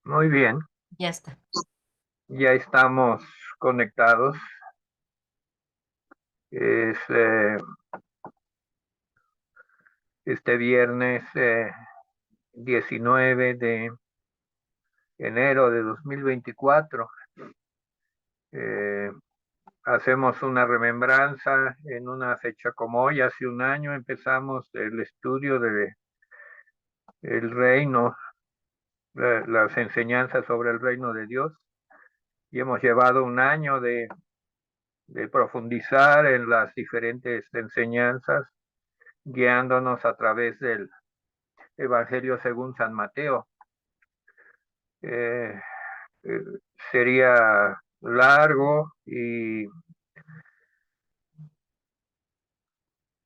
Muy bien, Ya está. ya estamos conectados. Es este viernes 19 de enero de 2024. Eh, Hacemos una remembranza en una fecha como hoy. Hace un año empezamos el estudio de el reino, las enseñanzas sobre el reino de Dios, y hemos llevado un año de profundizar en las diferentes enseñanzas, guiándonos a través del Evangelio según San Mateo. Eh, eh, Sería largo y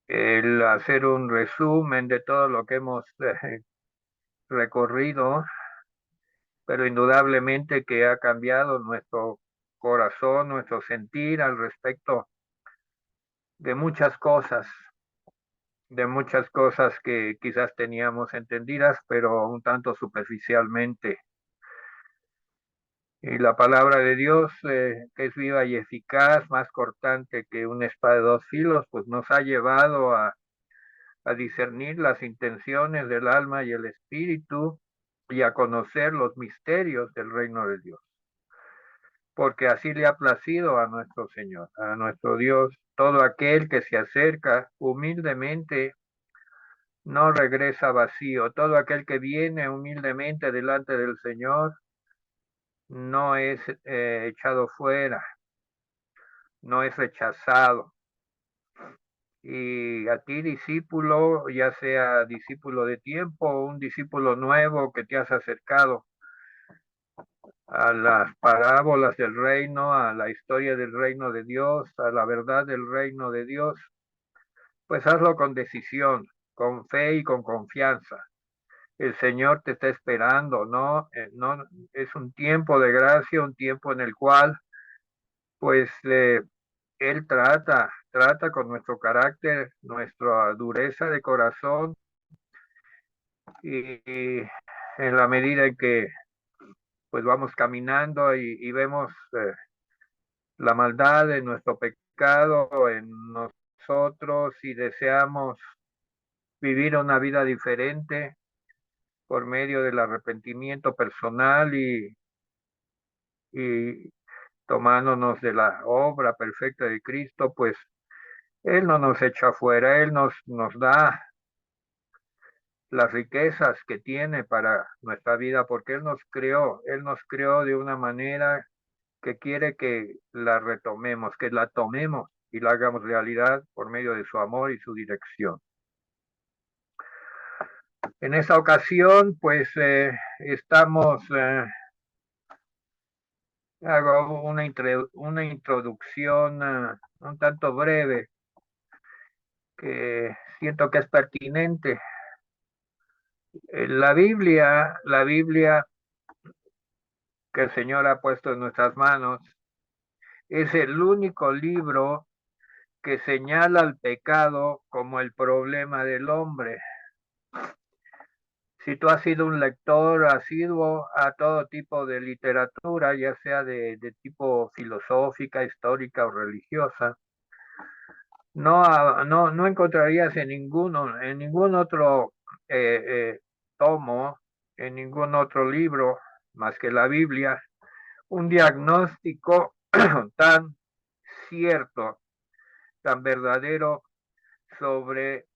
el hacer un resumen de todo lo que hemos recorrido, pero indudablemente que ha cambiado nuestro corazón, nuestro sentir al respecto de de muchas cosas que quizás teníamos entendidas, pero un tanto superficialmente. Y la palabra de Dios, que es viva y eficaz, más cortante que una espada de dos filos, pues nos ha llevado a discernir las intenciones del alma y el espíritu y a conocer los misterios del reino de Dios. Porque así le ha placido a nuestro Señor, a nuestro Dios. Todo aquel que se acerca humildemente no regresa vacío. Todo aquel que viene humildemente delante del Señor no es echado fuera, no es rechazado. Y a ti, discípulo, ya sea discípulo de tiempo o un discípulo nuevo que te has acercado a las parábolas del reino, a la historia del reino de Dios, a la verdad del reino de Dios, pues hazlo con decisión, con fe y con confianza. El Señor te está esperando, ¿no? No es un tiempo de gracia, un tiempo en el cual, pues, Él trata con nuestro carácter, nuestra dureza de corazón, y en la medida en que pues vamos caminando y vemos la maldad de nuestro pecado en nosotros y deseamos vivir una vida diferente por medio del arrepentimiento personal y tomándonos de la obra perfecta de Cristo, pues Él no nos echa afuera, Él nos da las riquezas que tiene para nuestra vida, porque Él nos creó de una manera que quiere que la retomemos, que la tomemos y la hagamos realidad por medio de su amor y su dirección. En esta ocasión, pues hago una introducción un tanto breve que siento que es pertinente. La Biblia que el Señor ha puesto en nuestras manos, es el único libro que señala al pecado como el problema del hombre. Si tú has sido un lector asiduo a todo tipo de literatura, ya sea de tipo filosófica, histórica o religiosa, no encontrarías en ningún otro eh, eh, tomo, en ningún otro libro más que la Biblia, un diagnóstico tan cierto, tan verdadero sobre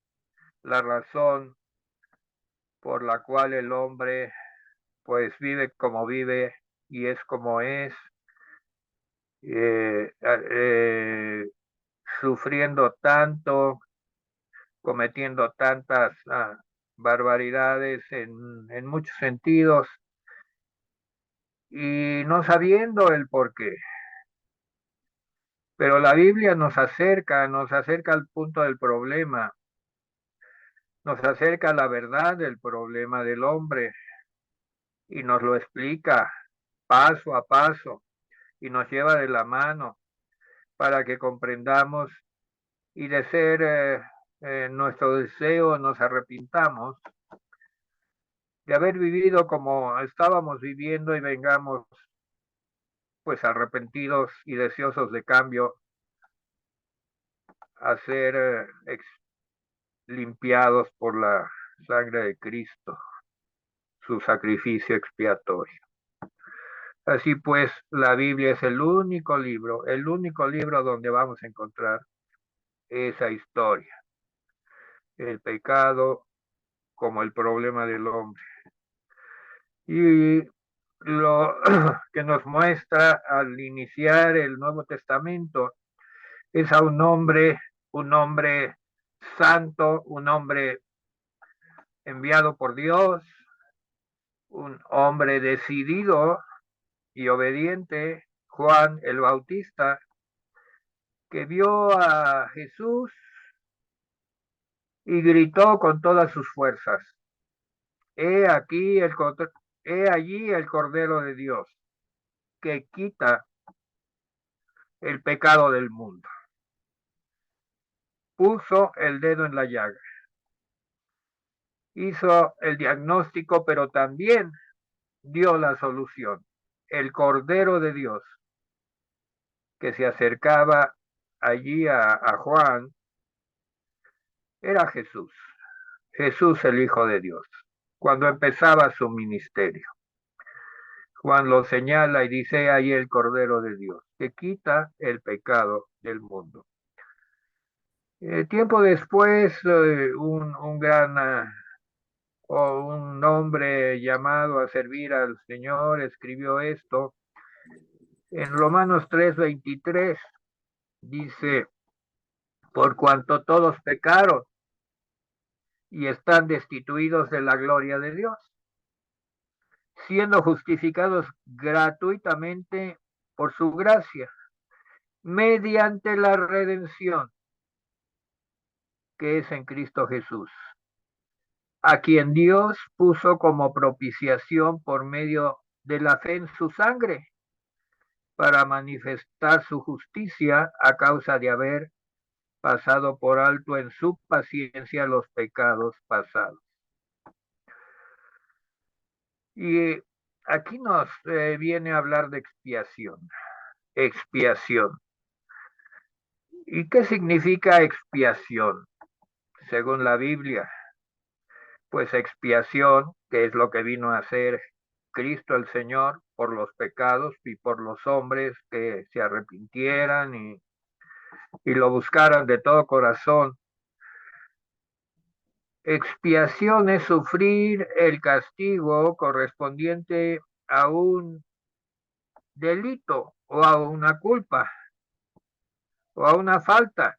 la razón por la cual el hombre pues vive como vive y es como es, eh, eh, sufriendo tanto, cometiendo tantas barbaridades en muchos sentidos y no sabiendo el por qué. Pero la Biblia nos acerca al punto del problema, nos acerca a la verdad del problema del hombre y nos lo explica paso a paso y nos lleva de la mano para que comprendamos y de ser nuestro deseo nos arrepintamos de haber vivido como estábamos viviendo y vengamos pues arrepentidos y deseosos de cambio a ser limpiados por la sangre de Cristo, su sacrificio expiatorio. Así pues, la Biblia es el único libro donde vamos a encontrar esa historia, el pecado como el problema del hombre. Y lo que nos muestra al iniciar el Nuevo Testamento es a un hombre santo, un hombre enviado por Dios, un hombre decidido y obediente, Juan el Bautista, que vio a Jesús y gritó con todas sus fuerzas, he aquí he allí el Cordero de Dios, que quita el pecado del mundo. Puso el dedo en la llaga, hizo el diagnóstico, pero también dio la solución. El Cordero de Dios, que se acercaba allí a Juan, era Jesús, Jesús el Hijo de Dios, cuando empezaba su ministerio. Juan lo señala y dice ahí el Cordero de Dios, que quita el pecado del mundo. Tiempo después, un gran o un hombre llamado a servir al Señor escribió esto. En Romanos 3:23 dice, por cuanto todos pecaron y están destituidos de la gloria de Dios, siendo justificados gratuitamente por su gracia, mediante la redención que es en Cristo Jesús, a quien Dios puso como propiciación por medio de la fe en su sangre, para manifestar su justicia a causa de haber pasado por alto en su paciencia los pecados pasados. Y aquí nos viene a hablar de expiación. Expiación. ¿Y qué significa expiación? Según la Biblia, pues expiación, que es lo que vino a hacer Cristo el Señor por los pecados y por los hombres que se arrepintieran y lo buscaran de todo corazón. Expiación es sufrir el castigo correspondiente a un delito o a una culpa o a una falta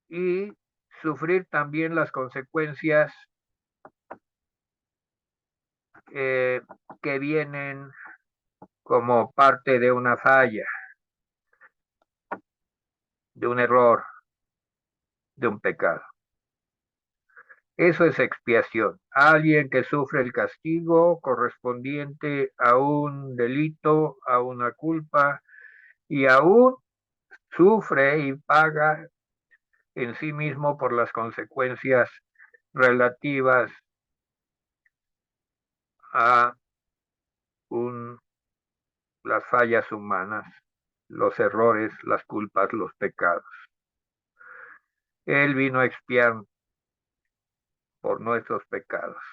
y sufrir también las consecuencias eh, que vienen como parte de una falla, de un error, de un pecado. Eso es expiación. Alguien que sufre el castigo correspondiente a un delito, a una culpa, y aún sufre y paga en sí mismo por las consecuencias relativas a un, las fallas humanas, los errores, las culpas, los pecados. Él vino a expiar por nuestros pecados.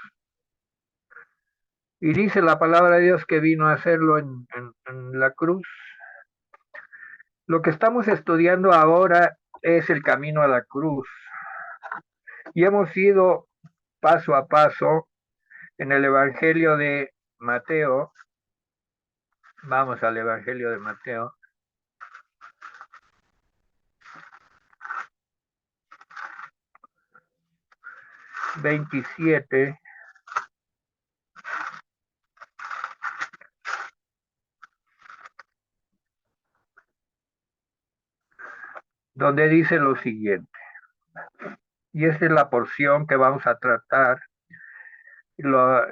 Y dice la palabra de Dios que vino a hacerlo en la cruz. Lo que estamos estudiando ahora es el camino a la cruz. Y hemos ido paso a paso en el Evangelio de Mateo. Vamos al Evangelio de Mateo. 27. Donde dice lo siguiente. Y esta es la porción que vamos a tratar. Los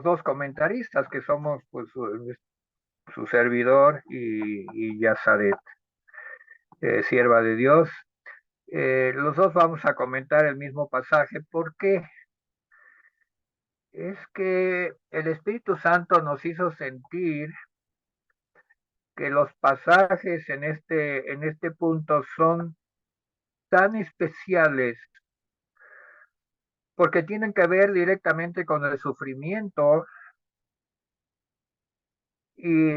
dos comentaristas que somos pues su servidor y Yazaret, sierva de Dios. Los dos vamos a comentar el mismo pasaje. ¿Por qué? Es que el Espíritu Santo nos hizo sentir que los pasajes en este punto son tan especiales porque tienen que ver directamente con el sufrimiento y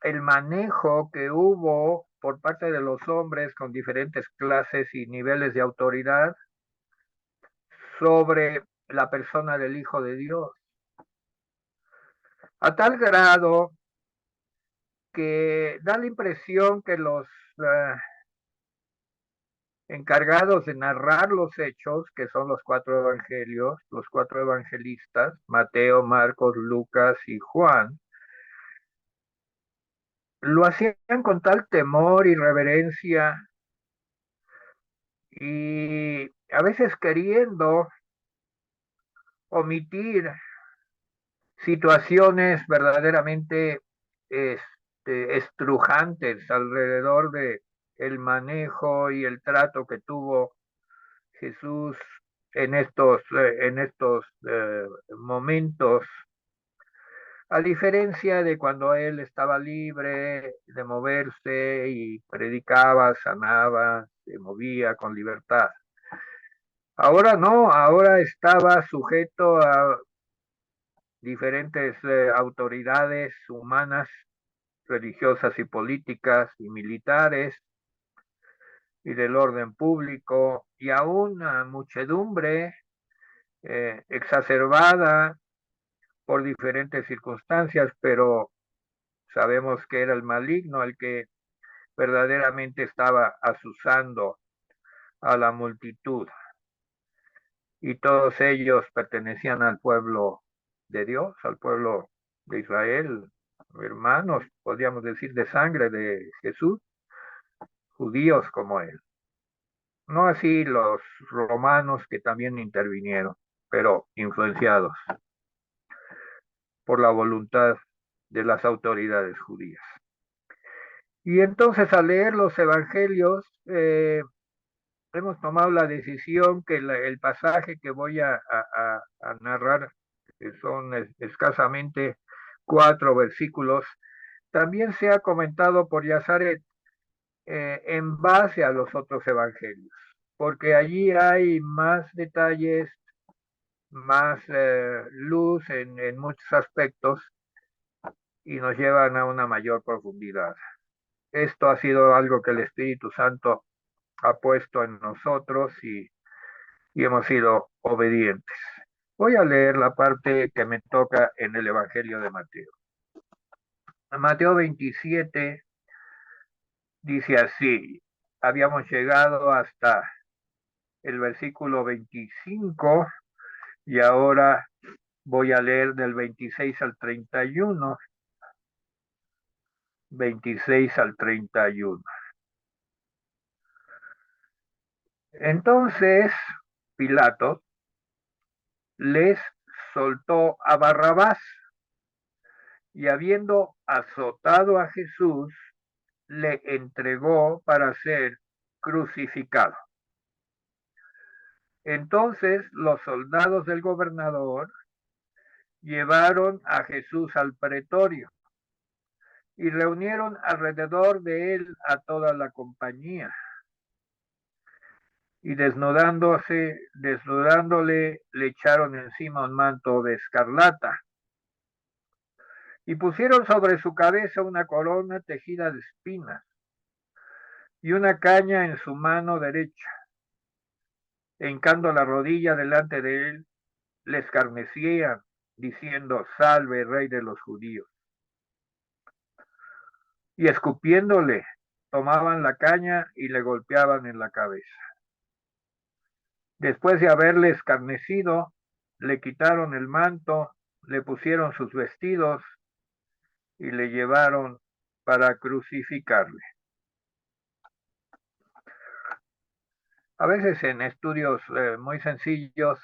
el manejo que hubo por parte de los hombres con diferentes clases y niveles de autoridad sobre la persona del Hijo de Dios, a tal grado que da la impresión que los encargados de narrar los hechos, que son los cuatro evangelios, los cuatro evangelistas, Mateo, Marcos, Lucas y Juan, lo hacían con tal temor y reverencia y a veces queriendo omitir situaciones verdaderamente estrujantes alrededor de el manejo y el trato que tuvo Jesús en estos momentos, a diferencia de cuando él estaba libre de moverse y predicaba, sanaba, se movía con libertad. Ahora no, ahora estaba sujeto a diferentes autoridades humanas, religiosas y políticas y militares y del orden público y a una muchedumbre exacerbada por diferentes circunstancias, pero sabemos que era el maligno el que verdaderamente estaba asusando a la multitud y todos ellos pertenecían al pueblo de Dios, al pueblo de Israel, hermanos, podríamos decir, de sangre de Jesús, judíos como él. No así los romanos que también intervinieron, pero influenciados por la voluntad de las autoridades judías. Y entonces al leer los evangelios, hemos tomado la decisión que el pasaje que voy a narrar, que son escasamente 4 versículos, también sea comentado por Yazaret en base a los otros evangelios, porque allí hay más detalles, más luz en muchos aspectos y nos llevan a una mayor profundidad. Esto ha sido algo que el Espíritu Santo ha puesto en nosotros y hemos sido obedientes. Voy a leer la parte que me toca en el Evangelio de Mateo. Mateo 27 dice así, habíamos llegado hasta el versículo 25 y ahora voy a leer del 26 al 31, 26 al 31. Entonces Pilato les soltó a Barrabás y habiendo azotado a Jesús, le entregó para ser crucificado. Entonces los soldados del gobernador llevaron a Jesús al pretorio y reunieron alrededor de él a toda la compañía. Y desnudándole, le echaron encima un manto de escarlata y pusieron sobre su cabeza una corona tejida de espinas y una caña en su mano derecha. Hincando la rodilla delante de él, le escarnecían, diciendo, salve, rey de los judíos. Y escupiéndole, tomaban la caña y le golpeaban en la cabeza. Después de haberle escarnecido, le quitaron el manto, le pusieron sus vestidos y le llevaron para crucificarle. A veces en estudios muy sencillos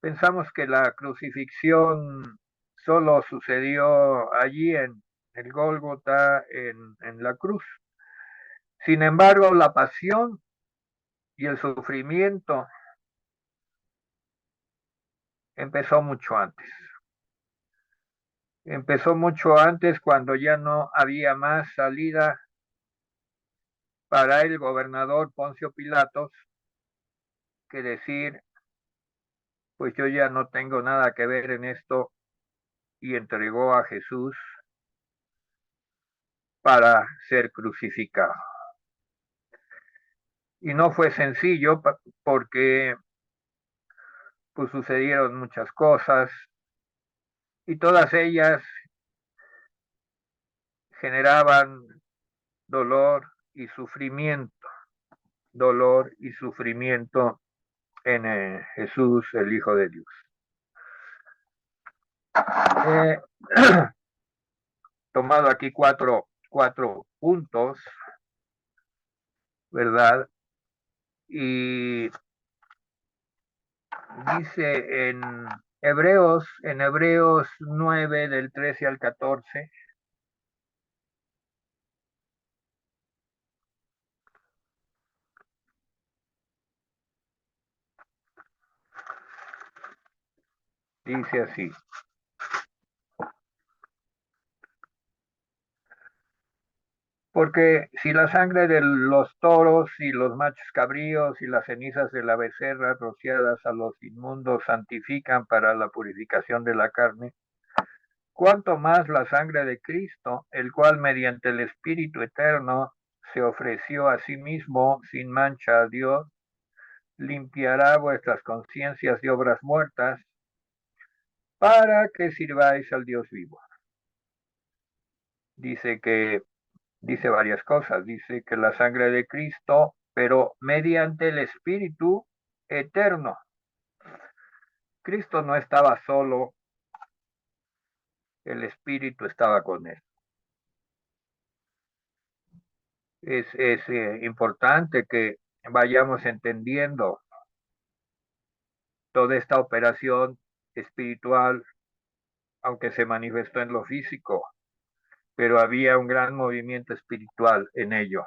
pensamos que la crucifixión solo sucedió allí en el Gólgota, en la cruz. Sin embargo, la pasión Y el sufrimiento empezó mucho antes. Empezó mucho antes cuando ya no había más salida para el gobernador Poncio Pilatos que decir, pues yo ya no tengo nada que ver en esto, y entregó a Jesús para ser crucificado. Y no fue sencillo porque pues sucedieron muchas cosas y todas ellas generaban dolor y sufrimiento, dolor y sufrimiento en Jesús, el Hijo de Dios. He tomado aquí cuatro puntos, ¿verdad? Y dice en Hebreos 9, del 13 al 14, dice así: porque si la sangre de los toros y los machos cabríos y las cenizas de la becerra rociadas a los inmundos santifican para la purificación de la carne, cuánto más la sangre de Cristo, el cual mediante el Espíritu eterno se ofreció a sí mismo sin mancha a Dios, limpiará vuestras conciencias de obras muertas para que sirváis al Dios vivo. Dice que dice varias cosas. Dice que la sangre de Cristo, pero mediante el Espíritu eterno. Cristo no estaba solo, el Espíritu estaba con él. Es importante que vayamos entendiendo toda esta operación espiritual, aunque se manifestó en lo físico, pero había un gran movimiento espiritual en ello.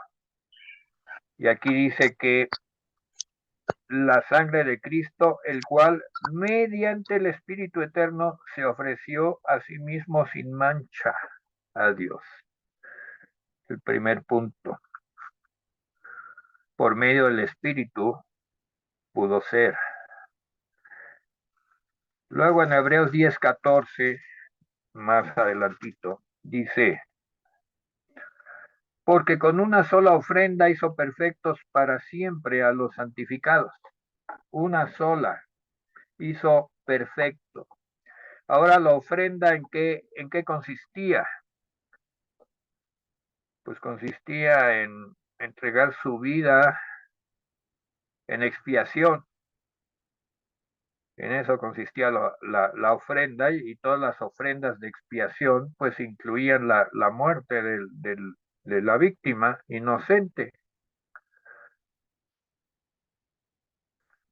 Y aquí dice que la sangre de Cristo, el cual mediante el Espíritu Eterno se ofreció a sí mismo sin mancha a Dios. El primer punto. Por medio del Espíritu pudo ser. Luego en Hebreos 10:14, más adelantito, dice: porque con una sola ofrenda hizo perfectos para siempre a los santificados. Una sola hizo perfecto. Ahora la ofrenda, en qué consistía? Pues consistía en entregar su vida en expiación. En eso consistía la ofrenda, y todas las ofrendas de expiación pues incluían la muerte de la víctima inocente.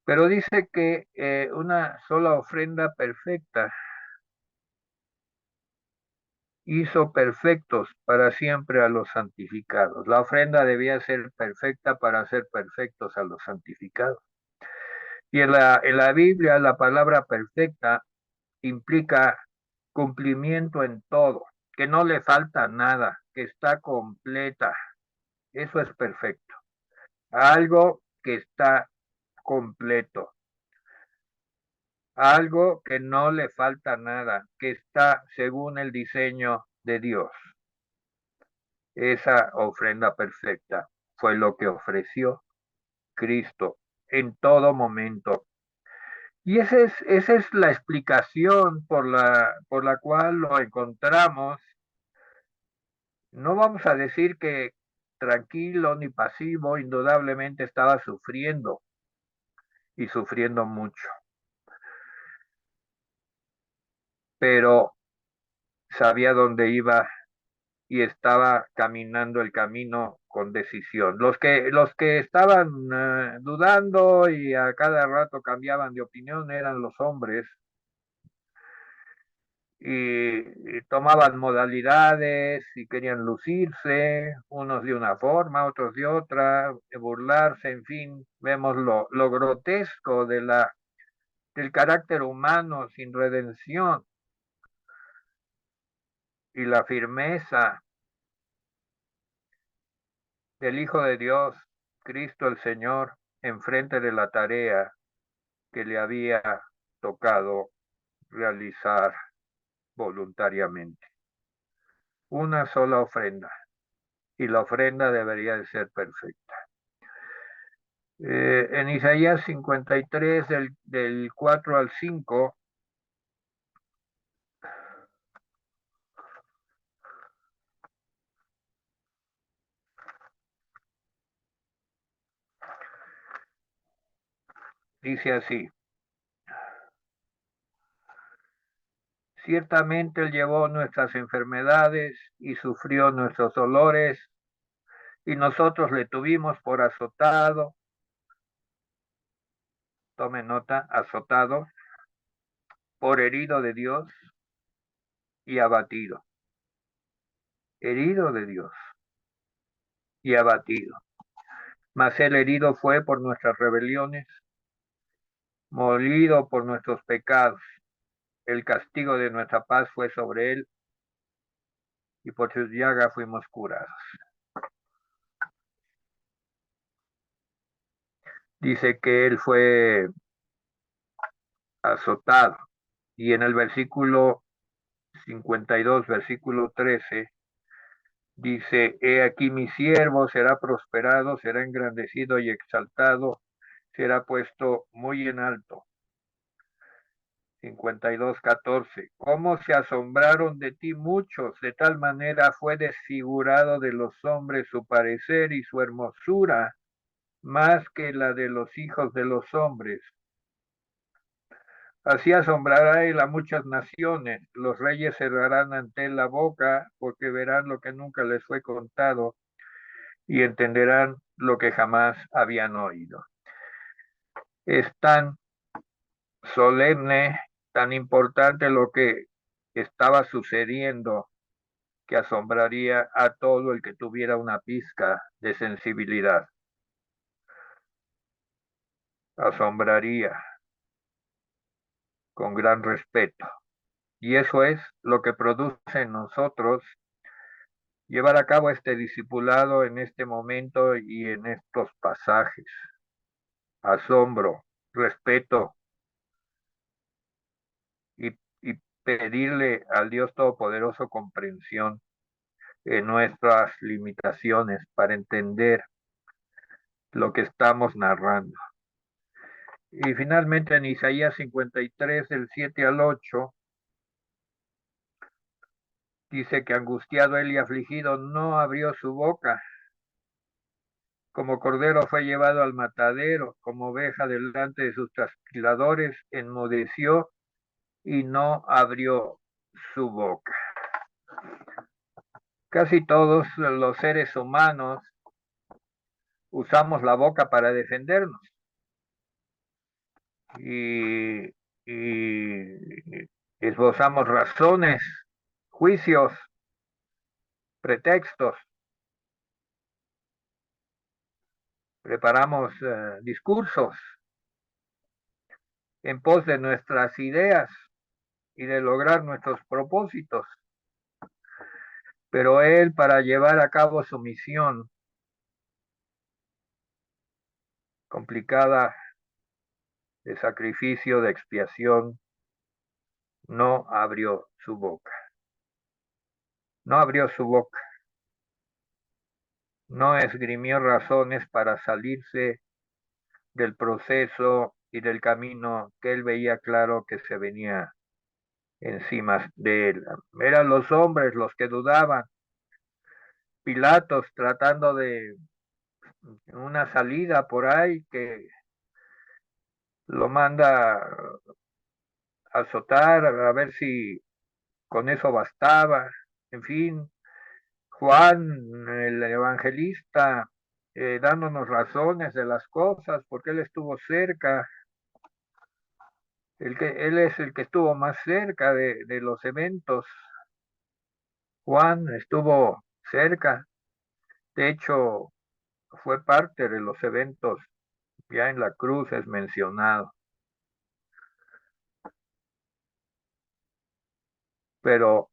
Pero dice que una sola ofrenda perfecta hizo perfectos para siempre a los santificados. La ofrenda debía ser perfecta para hacer perfectos a los santificados. Y en la Biblia la palabra perfecta implica cumplimiento en todo, que no le falta nada, que está completa. Eso es perfecto. Algo que está completo, algo que no le falta nada, que está según el diseño de Dios. Esa ofrenda perfecta fue lo que ofreció Cristo en todo momento. Y esa es la explicación por la cual lo encontramos. No vamos a decir que tranquilo ni pasivo, indudablemente estaba sufriendo y sufriendo mucho, pero sabía dónde iba y estaba caminando el camino con decisión. Los que estaban dudando y a cada rato cambiaban de opinión eran los hombres, y tomaban modalidades y querían lucirse, unos de una forma, otros de otra, burlarse, en fin, vemos lo grotesco del carácter humano sin redención y la firmeza del Hijo de Dios, Cristo el Señor, enfrente de la tarea que le había tocado realizar voluntariamente. Una sola ofrenda, y la ofrenda debería de ser perfecta. En Isaías 53, del 4 al 5, dice así: ciertamente Él llevó nuestras enfermedades y sufrió nuestros dolores, y nosotros le tuvimos por azotado, tome nota, azotado, por herido de Dios y abatido, herido de Dios y abatido. Mas el herido fue por nuestras rebeliones, molido por nuestros pecados. El castigo de nuestra paz fue sobre él, y por sus llagas fuimos curados. Dice que él fue azotado. Y en el versículo 52, versículo 13, dice: he aquí mi siervo será prosperado, será engrandecido y exaltado, será puesto muy en alto. 52:14. ¿Cómo se asombraron de ti muchos? De tal manera fue desfigurado de los hombres su parecer y su hermosura, más que la de los hijos de los hombres. Así asombrará él a muchas naciones. Los reyes cerrarán ante él la boca, porque verán lo que nunca les fue contado y entenderán lo que jamás habían oído. Es tan solemne, tan importante lo que estaba sucediendo, que asombraría a todo el que tuviera una pizca de sensibilidad. Asombraría con gran respeto. Y eso es lo que produce en nosotros llevar a cabo este discipulado en este momento y en estos pasajes. Asombro, respeto y, y pedirle al Dios Todopoderoso comprensión en nuestras limitaciones para entender lo que estamos narrando. Y finalmente en Isaías 53, del 7 al 8, dice que angustiado él y afligido no abrió su boca. Como cordero fue llevado al matadero, como oveja delante de sus trasquiladores, enmudeció y no abrió su boca. Casi todos los seres humanos usamos la boca para defendernos y, y esbozamos razones, juicios, pretextos, preparamos discursos en pos de nuestras ideas y de lograr nuestros propósitos. Pero él, para llevar a cabo su misión complicada de sacrificio, de expiación, no abrió su boca. No abrió su boca. No esgrimió razones para salirse del proceso y del camino que él veía claro que se venía encima de él. Eran los hombres los que dudaban. Pilatos tratando de una salida por ahí que lo manda a azotar a ver si con eso bastaba. En fin, Juan, el evangelista, dándonos razones de las cosas, porque él estuvo cerca Él es el que estuvo más cerca de los eventos. Juan estuvo cerca, de hecho, fue parte de los eventos, ya en la cruz es mencionado, pero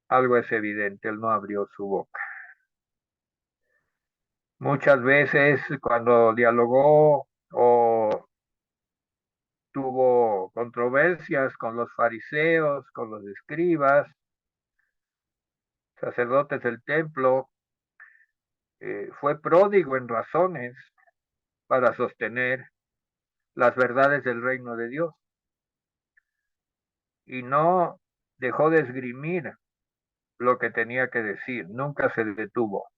algo es evidente, él no abrió su boca. Muchas veces cuando dialogó o tuvo controversias con los fariseos, con los escribas, sacerdotes del templo, fue pródigo en razones para sostener las verdades del reino de Dios y no dejó de esgrimir lo que tenía que decir, nunca se detuvo,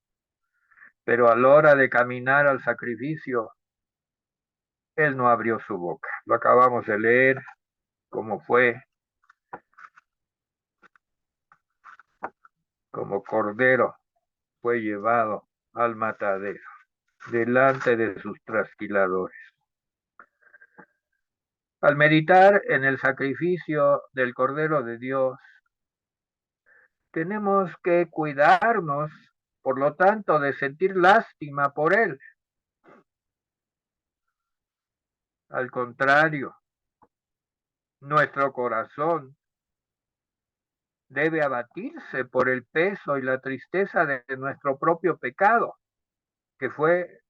pero a la hora de caminar al sacrificio, él no abrió su boca. Lo acabamos de leer, como fue, como cordero, fue llevado al matadero, delante de sus trasquiladores. Al meditar en el sacrificio del Cordero de Dios, tenemos que cuidarnos, por lo tanto, de sentir lástima por él. Al contrario, nuestro corazón debe abatirse por el peso y la tristeza de nuestro propio pecado, que fue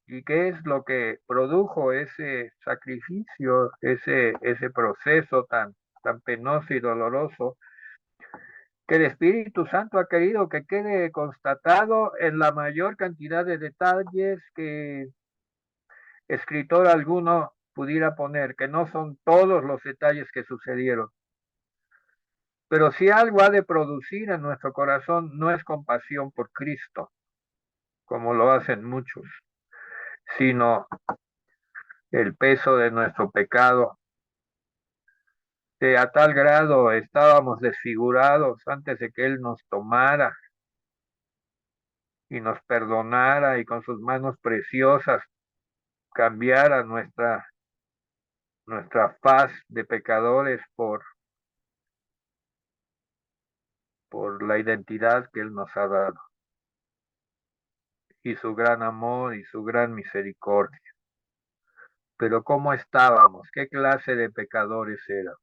y que es lo que produjo ese sacrificio, ese proceso tan penoso y doloroso, que el Espíritu Santo ha querido que quede constatado en la mayor cantidad de detalles que escritor alguno pudiera poner, que no son todos los detalles que sucedieron. Pero si algo ha de producir en nuestro corazón, no es compasión por Cristo, como lo hacen muchos, sino el peso de nuestro pecado. A tal grado estábamos desfigurados antes de que Él nos tomara y nos perdonara y con sus manos preciosas cambiara nuestra faz de pecadores por la identidad que Él nos ha dado y su gran amor y su gran misericordia. Pero ¿cómo estábamos? ¿Qué clase de pecadores éramos?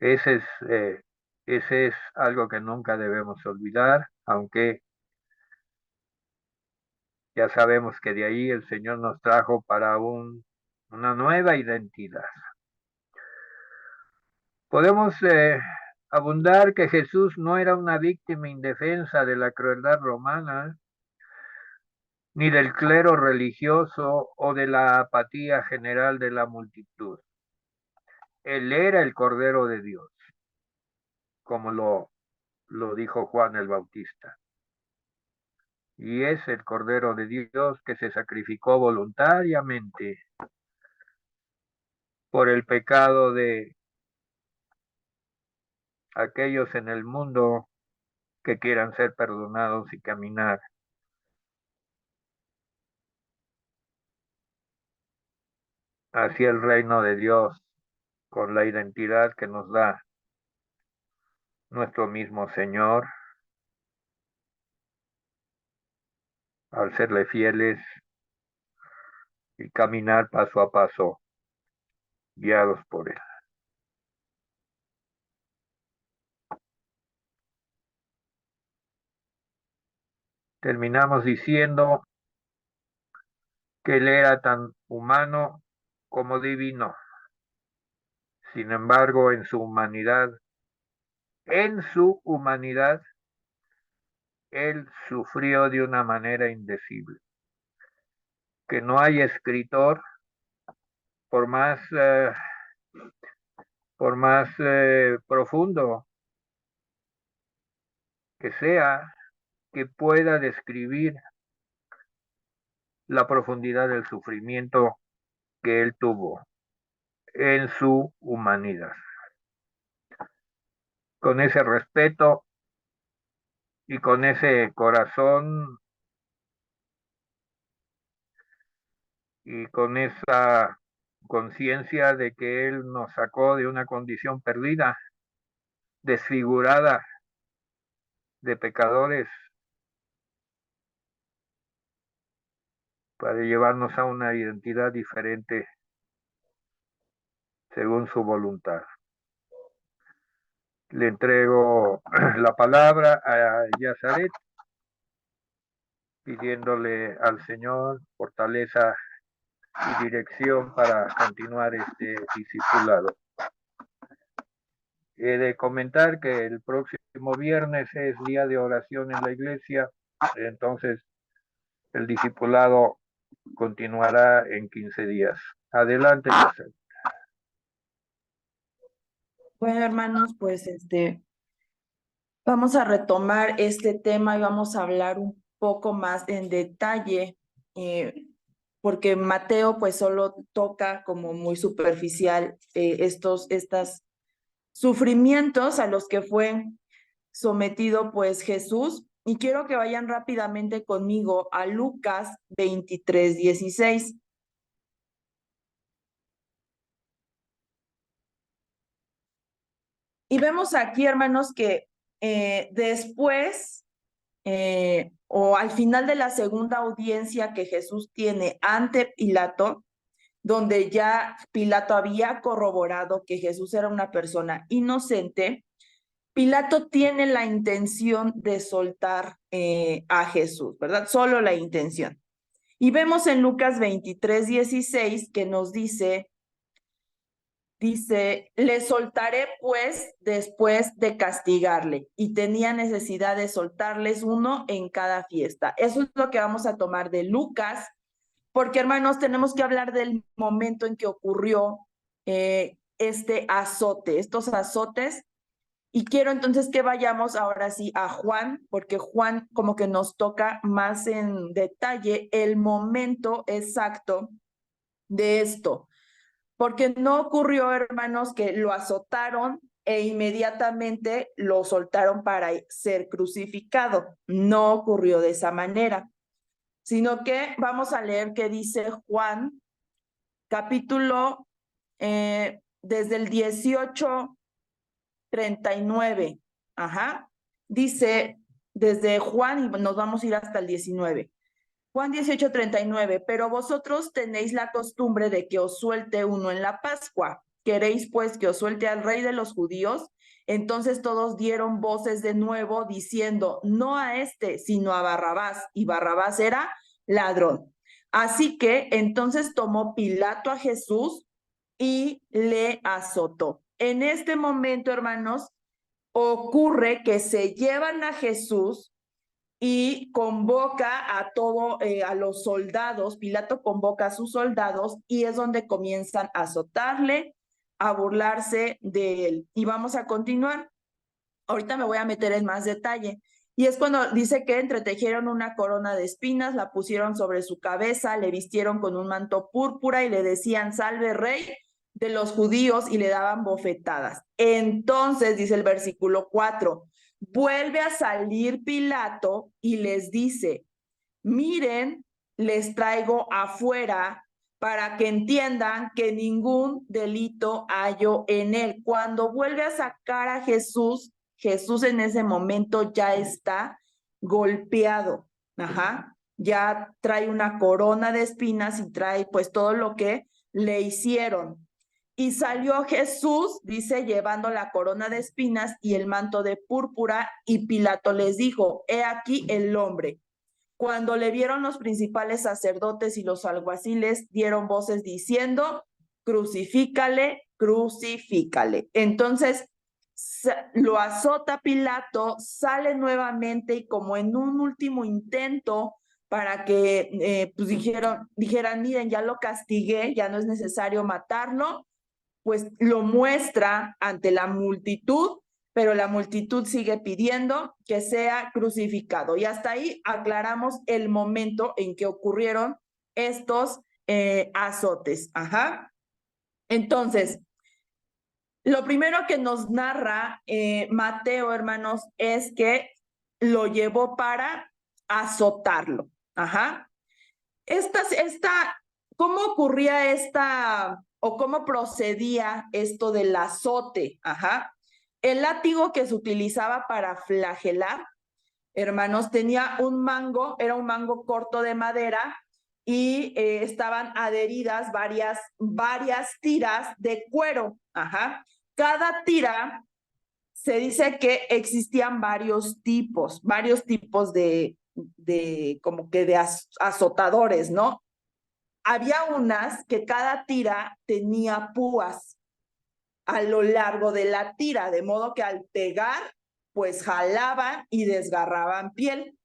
Ese es, eh, ese es algo que nunca debemos olvidar, aunque ya sabemos que de ahí el Señor nos trajo para una nueva identidad. Podemos abundar que Jesús no era una víctima indefensa de la crueldad romana, ni del clero religioso o de la apatía general de la multitud. Él era el Cordero de Dios, como lo dijo Juan el Bautista. Y es el Cordero de Dios que se sacrificó voluntariamente por el pecado de aquellos en el mundo que quieran ser perdonados y caminar hacia el reino de Dios con la identidad que nos da nuestro mismo Señor, al serle fieles y caminar paso a paso, guiados por Él. Terminamos diciendo que Él era tan humano como divino. Sin embargo, en su humanidad, Él sufrió de una manera indecible, que no hay escritor, por más, profundo que sea, que pueda describir la profundidad del sufrimiento que él tuvo en su humanidad. Con ese respeto y con ese corazón y con esa conciencia de que Él nos sacó de una condición perdida, desfigurada, de pecadores, para llevarnos a una identidad diferente según su voluntad. Le entrego la palabra a Yazaret, pidiéndole al Señor fortaleza y dirección para continuar este discipulado. He de comentar que el próximo viernes es día de oración en la iglesia, entonces el discipulado continuará en 15 días. Adelante, Yazaret. Bueno, hermanos, pues vamos a retomar este tema y vamos a hablar un poco más en detalle, porque Mateo pues solo toca como muy superficial estos sufrimientos a los que fue sometido pues Jesús. Y quiero que vayan rápidamente conmigo a Lucas 23:16. Y vemos aquí, hermanos, que después o al final de la segunda audiencia que Jesús tiene ante Pilato, donde ya Pilato había corroborado que Jesús era una persona inocente, Pilato tiene la intención de soltar a Jesús, ¿verdad? Solo la intención. Y vemos en Lucas 23:16 que nos dice, le soltaré pues después de castigarle, y tenía necesidad de soltarles uno en cada fiesta. Eso es lo que vamos a tomar de Lucas, porque hermanos, tenemos que hablar del momento en que ocurrió este azote, estos azotes. Y quiero entonces que vayamos ahora sí a Juan, porque Juan como que nos toca más en detalle el momento exacto de esto. Porque no ocurrió, hermanos, que lo azotaron e inmediatamente lo soltaron para ser crucificado. No ocurrió de esa manera, sino que vamos a leer qué dice Juan, capítulo desde el 18:39. Ajá. Dice desde Juan y nos vamos a ir hasta el 19. Juan 18:39, pero vosotros tenéis la costumbre de que os suelte uno en la Pascua. ¿Queréis pues que os suelte al rey de los judíos? Entonces todos dieron voces de nuevo diciendo, no a este, sino a Barrabás. Y Barrabás era ladrón. Así que entonces tomó Pilato a Jesús y le azotó. En este momento, hermanos, ocurre que se llevan a Jesús y convoca a los soldados. Pilato convoca a sus soldados y es donde comienzan a azotarle, a burlarse de él. Y vamos a continuar. Ahorita me voy a meter en más detalle. Y es cuando dice que entretejieron una corona de espinas, la pusieron sobre su cabeza, le vistieron con un manto púrpura y le decían, salve rey de los judíos, y le daban bofetadas. Entonces, dice el versículo 4, vuelve a salir Pilato y les dice, miren, les traigo afuera para que entiendan que ningún delito hallo en él. Cuando vuelve a sacar a Jesús, Jesús en ese momento ya está golpeado, ajá, ya trae una corona de espinas y trae pues todo lo que le hicieron. Y salió Jesús, dice, llevando la corona de espinas y el manto de púrpura, y Pilato les dijo, he aquí el hombre. Cuando le vieron los principales sacerdotes y los alguaciles, dieron voces diciendo, crucifícale, crucifícale. Entonces lo azota Pilato, sale nuevamente y como en un último intento para que pues dijeran, miren, ya lo castigué, ya no es necesario matarlo, pues lo muestra ante la multitud, pero la multitud sigue pidiendo que sea crucificado. Y hasta ahí aclaramos el momento en que ocurrieron estos azotes. Ajá. Entonces, lo primero que nos narra Mateo, hermanos, es que lo llevó para azotarlo. Ajá. ¿Cómo ocurría esta o cómo procedía esto del azote. Ajá. El látigo que se utilizaba para flagelar, hermanos, tenía un mango, era un mango corto de madera y estaban adheridas varias tiras de cuero. Ajá. Cada tira, se dice que existían varios tipos como que de azotadores, ¿no? Había unas que cada tira tenía púas a lo largo de la tira, de modo que al pegar, pues jalaban y desgarraban piel.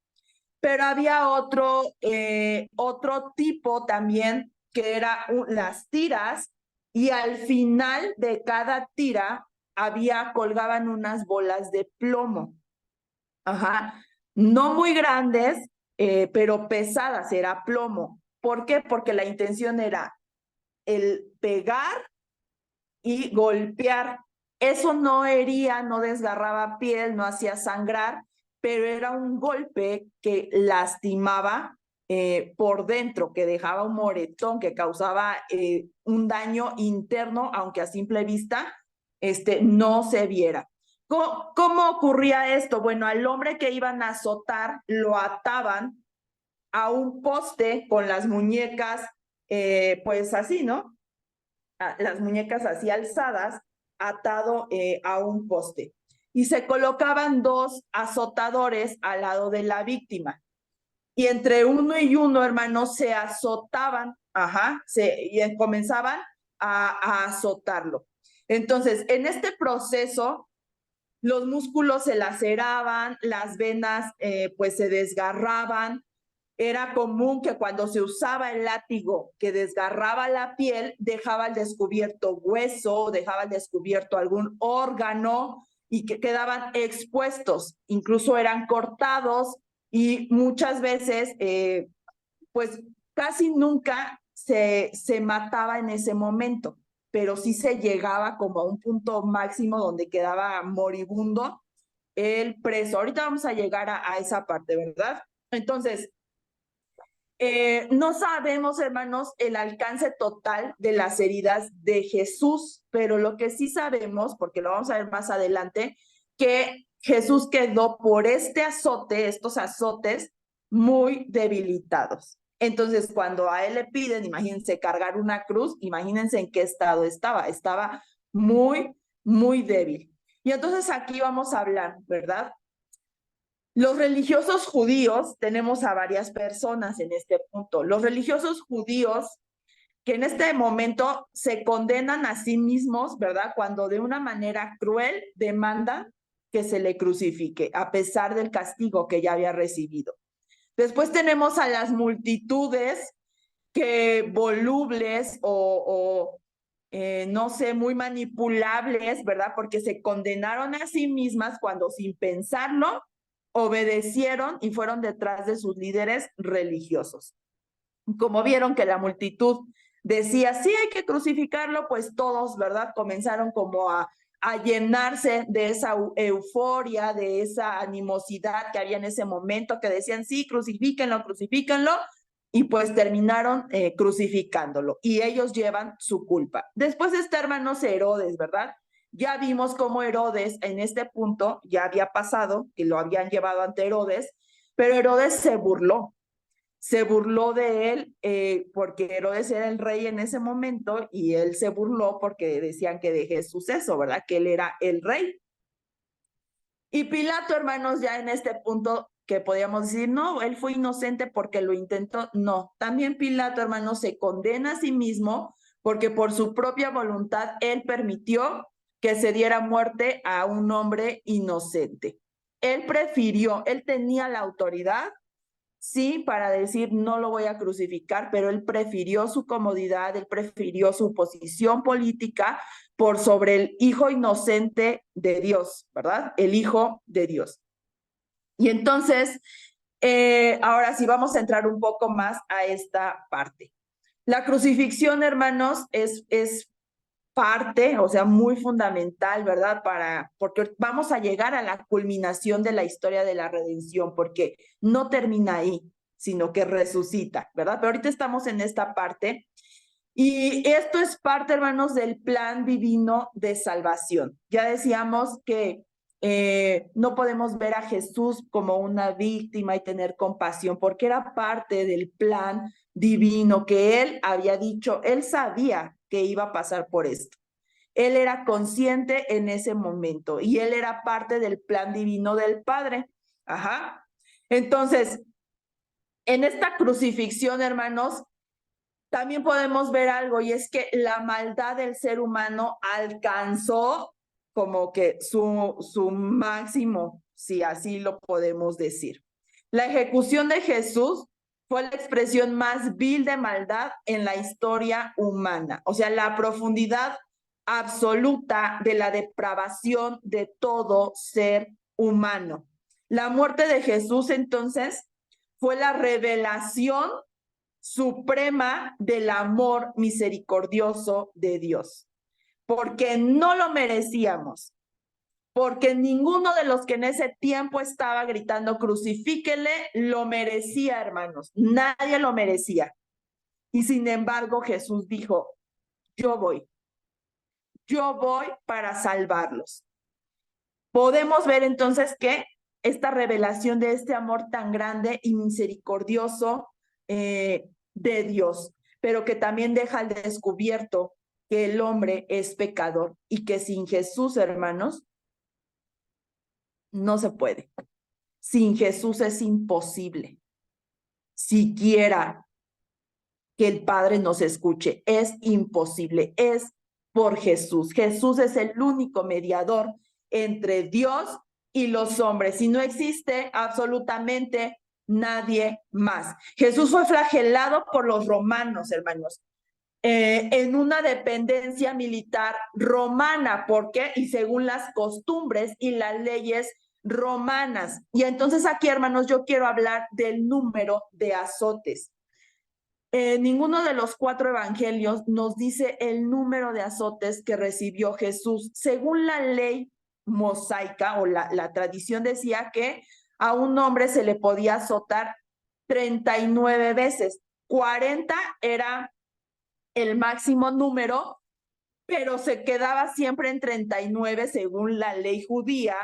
Pero había otro tipo también que era las tiras, y al final de cada tira colgaban unas bolas de plomo. Ajá. No muy grandes, pero pesadas, era plomo. ¿Por qué? Porque la intención era el pegar y golpear. Eso no hería, no desgarraba piel, no hacía sangrar, pero era un golpe que lastimaba por dentro, que dejaba un moretón, que causaba un daño interno, aunque a simple vista no se viera. ¿Cómo ocurría esto? Bueno, al hombre que iban a azotar lo ataban a un poste con las muñecas, pues así, ¿no? Las muñecas así alzadas, atado a un poste. Y se colocaban dos azotadores al lado de la víctima. Y entre uno y uno, hermanos, se azotaban, y comenzaban a azotarlo. Entonces, en este proceso, los músculos se laceraban, las venas pues se desgarraban. Era común que cuando se usaba el látigo que desgarraba la piel, dejaba al descubierto hueso, dejaba al descubierto algún órgano y que quedaban expuestos, incluso eran cortados, y muchas veces, pues casi nunca se mataba en ese momento, pero sí se llegaba como a un punto máximo donde quedaba moribundo el preso. Ahorita vamos a llegar a esa parte, ¿verdad? Entonces, no sabemos, hermanos, el alcance total de las heridas de Jesús, pero lo que sí sabemos, porque lo vamos a ver más adelante, que Jesús quedó por estos azotes, muy debilitados. Entonces, cuando a él le piden, imagínense, cargar una cruz, imagínense en qué estado estaba. Estaba muy, muy débil. Y entonces aquí vamos a hablar, ¿verdad? Los religiosos judíos, tenemos a varias personas en este punto. Los religiosos judíos que en este momento se condenan a sí mismos, ¿verdad? Cuando de una manera cruel demandan que se le crucifique, a pesar del castigo que ya había recibido. Después tenemos a las multitudes que volubles no sé, muy manipulables, ¿verdad? Porque se condenaron a sí mismas cuando sin pensarlo obedecieron y fueron detrás de sus líderes religiosos. Como vieron que la multitud decía, sí, hay que crucificarlo, pues todos, ¿verdad? Comenzaron como a llenarse de esa euforia, de esa animosidad que había en ese momento, que decían, sí, crucifíquenlo, crucifíquenlo, y pues terminaron crucificándolo, y ellos llevan su culpa. Después está, hermanos, Herodes, ¿verdad? Ya vimos cómo Herodes en este punto ya había pasado, que lo habían llevado ante Herodes, pero Herodes se burló de él porque Herodes era el rey en ese momento, y él se burló porque decían que de Jesús eso, ¿verdad? Que él era el rey. Y Pilato, hermanos, ya en este punto que podíamos decir, no, él fue inocente porque lo intentó. No, también Pilato, hermanos, se condena a sí mismo porque por su propia voluntad él permitió que se diera muerte a un hombre inocente. Él tenía la autoridad, sí, para decir no lo voy a crucificar, pero él prefirió su comodidad, él prefirió su posición política por sobre el hijo inocente de Dios, ¿verdad? El hijo de Dios. Y entonces, ahora sí vamos a entrar un poco más a esta parte. La crucifixión, hermanos, es parte, o sea, muy fundamental, ¿verdad? Porque vamos a llegar a la culminación de la historia de la redención, porque no termina ahí, sino que resucita, ¿verdad? Pero ahorita estamos en esta parte. Y esto es parte, hermanos, del plan divino de salvación. Ya decíamos que no podemos ver a Jesús como una víctima y tener compasión, porque era parte del plan divino que él había dicho, él sabía que iba a pasar por esto. Él era consciente en ese momento y él era parte del plan divino del Padre. Ajá. Entonces, en esta crucifixión, hermanos, también podemos ver algo, y es que la maldad del ser humano alcanzó como que su máximo, si así lo podemos decir. La ejecución de Jesús fue la expresión más vil de maldad en la historia humana. O sea, la profundidad absoluta de la depravación de todo ser humano. La muerte de Jesús, entonces, fue la revelación suprema del amor misericordioso de Dios, porque no lo merecíamos, porque ninguno de los que en ese tiempo estaba gritando crucifíquele lo merecía, hermanos, nadie lo merecía. Y sin embargo Jesús dijo, yo voy para salvarlos. Podemos ver entonces que esta revelación de este amor tan grande y misericordioso de Dios, pero que también deja al descubierto que el hombre es pecador y que sin Jesús, hermanos, no se puede. Sin Jesús es imposible siquiera que el Padre nos escuche. Es imposible, es por Jesús. Jesús es el único mediador entre Dios y los hombres y no existe absolutamente nadie más. Jesús fue flagelado por los romanos, hermanos, en una dependencia militar romana. ¿Por qué? Y según las costumbres y las leyes romanas. Y entonces aquí, hermanos, yo quiero hablar del número de azotes. Ninguno de los 4 evangelios nos dice el número de azotes que recibió Jesús. Según la ley mosaica o la tradición decía que a un hombre se le podía azotar 39 veces. 40 era el máximo número, pero se quedaba siempre en 39 según la ley judía,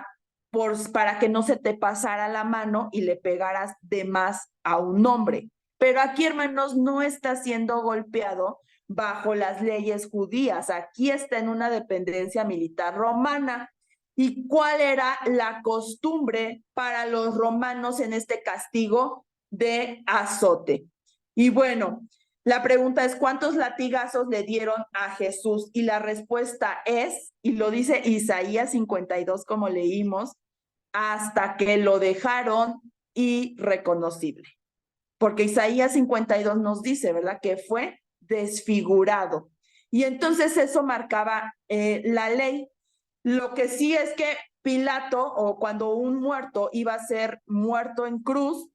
para que no se te pasara la mano y le pegaras de más a un hombre. Pero aquí, hermanos, no está siendo golpeado bajo las leyes judías. Aquí está en una dependencia militar romana. ¿Y cuál era la costumbre para los romanos en este castigo de azote? Y bueno, la pregunta es, ¿cuántos latigazos le dieron a Jesús? Y la respuesta es, y lo dice Isaías 52 como leímos, hasta que lo dejaron irreconocible. Porque Isaías 52 nos dice, ¿verdad? Que fue desfigurado. Y entonces eso marcaba la ley. Lo que sí es que Pilato, o cuando un muerto iba a ser muerto en cruz,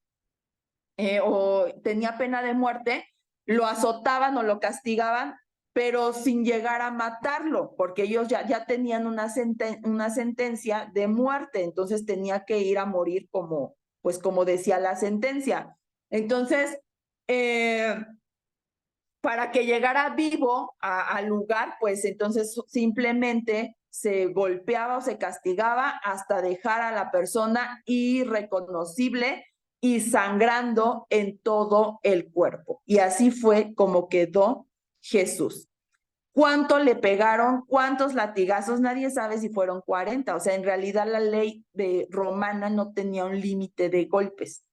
o tenía pena de muerte, lo azotaban o lo castigaban, pero sin llegar a matarlo, porque ellos ya tenían una sentencia de muerte, entonces tenía que ir a morir como, pues como decía la sentencia. Entonces, para que llegara vivo al lugar, pues entonces simplemente se golpeaba o se castigaba hasta dejar a la persona irreconocible y sangrando en todo el cuerpo. Y así fue como quedó Jesús. ¿Cuánto le pegaron? ¿Cuántos latigazos? Nadie sabe si fueron 40. O sea, en realidad la ley romana no tenía un límite de golpes,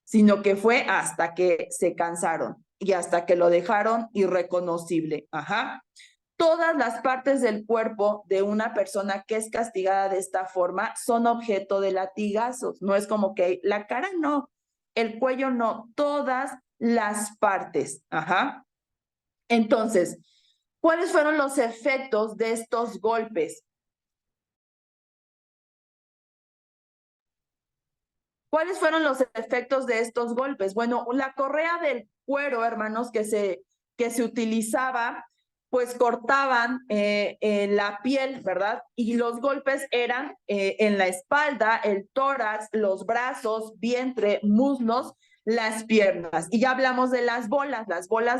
sino que fue hasta que se cansaron y hasta que lo dejaron irreconocible. Ajá. Todas las partes del cuerpo de una persona que es castigada de esta forma son objeto de latigazos. No es como que la cara no, el cuello no, todas las partes. Ajá. Entonces, ¿cuáles fueron los efectos de estos golpes? ¿Cuáles fueron los efectos de estos golpes? Bueno, la correa del cuero, hermanos, que se utilizaba, pues cortaban la piel, ¿verdad? Y los golpes eran en la espalda, el tórax, los brazos, vientre, muslos. las piernas. Y ya hablamos de las bolas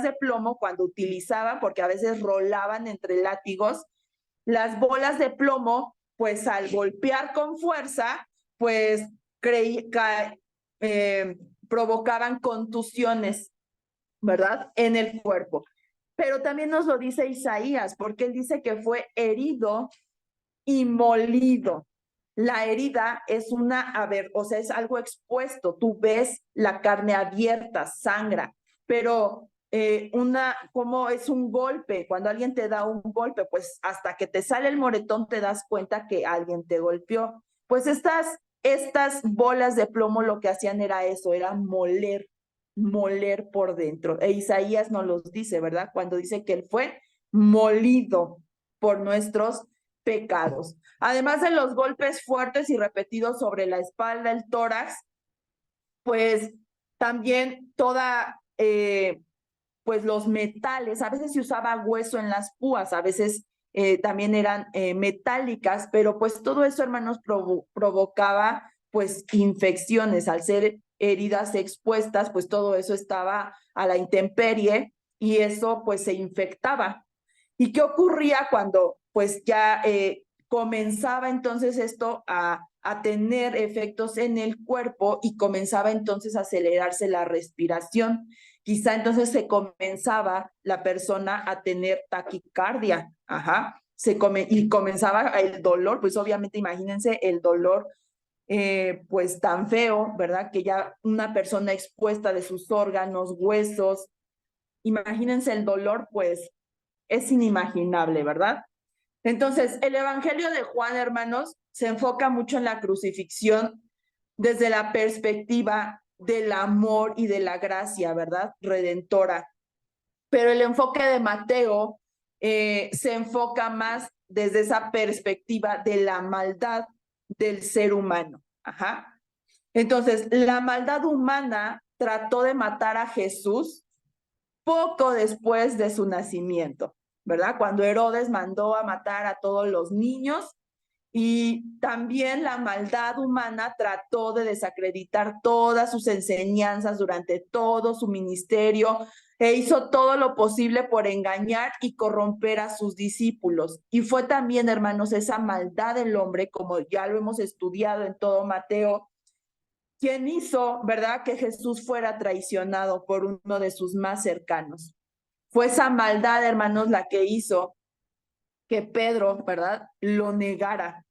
de plomo cuando utilizaban, porque a veces rolaban entre látigos, las bolas de plomo, pues al golpear con fuerza, pues provocaban contusiones, ¿verdad? En el cuerpo. Pero también nos lo dice Isaías, porque él dice que fue herido y molido. La herida es o sea, es algo expuesto. Tú ves la carne abierta, sangra, pero como es un golpe, cuando alguien te da un golpe, pues hasta que te sale el moretón te das cuenta que alguien te golpeó. Pues estas bolas de plomo lo que hacían era eso, era moler por dentro. E Isaías nos los dice, ¿verdad? Cuando dice que él fue molido por nuestros pecados. Además de los golpes fuertes y repetidos sobre la espalda, el tórax, pues también pues los metales, a veces se usaba hueso en las púas, a veces también eran metálicas, pero pues todo eso, hermanos, provocaba pues infecciones, al ser heridas expuestas, pues todo eso estaba a la intemperie y eso pues se infectaba. ¿Y qué ocurría cuando pues ya comenzaba entonces esto a tener efectos en el cuerpo y comenzaba entonces a acelerarse la respiración? Quizá entonces se comenzaba la persona a tener taquicardia, y comenzaba el dolor, pues obviamente imagínense el dolor pues tan feo, ¿verdad? Que ya una persona expuesta de sus órganos, huesos, imagínense el dolor, pues es inimaginable, ¿verdad? Entonces, el Evangelio de Juan, hermanos, se enfoca mucho en la crucifixión desde la perspectiva del amor y de la gracia, ¿verdad? Redentora. Pero el enfoque de Mateo se enfoca más desde esa perspectiva de la maldad del ser humano. Entonces, la maldad humana trató de matar a Jesús poco después de su nacimiento, ¿verdad? Cuando Herodes mandó a matar a todos los niños, y también la maldad humana trató de desacreditar todas sus enseñanzas durante todo su ministerio e hizo todo lo posible por engañar y corromper a sus discípulos. Y fue también, hermanos, esa maldad del hombre, como ya lo hemos estudiado en todo Mateo, quien hizo, ¿verdad?, que Jesús fuera traicionado por uno de sus más cercanos. Fue esa maldad, hermanos, la que hizo que Pedro, ¿verdad?, lo negara.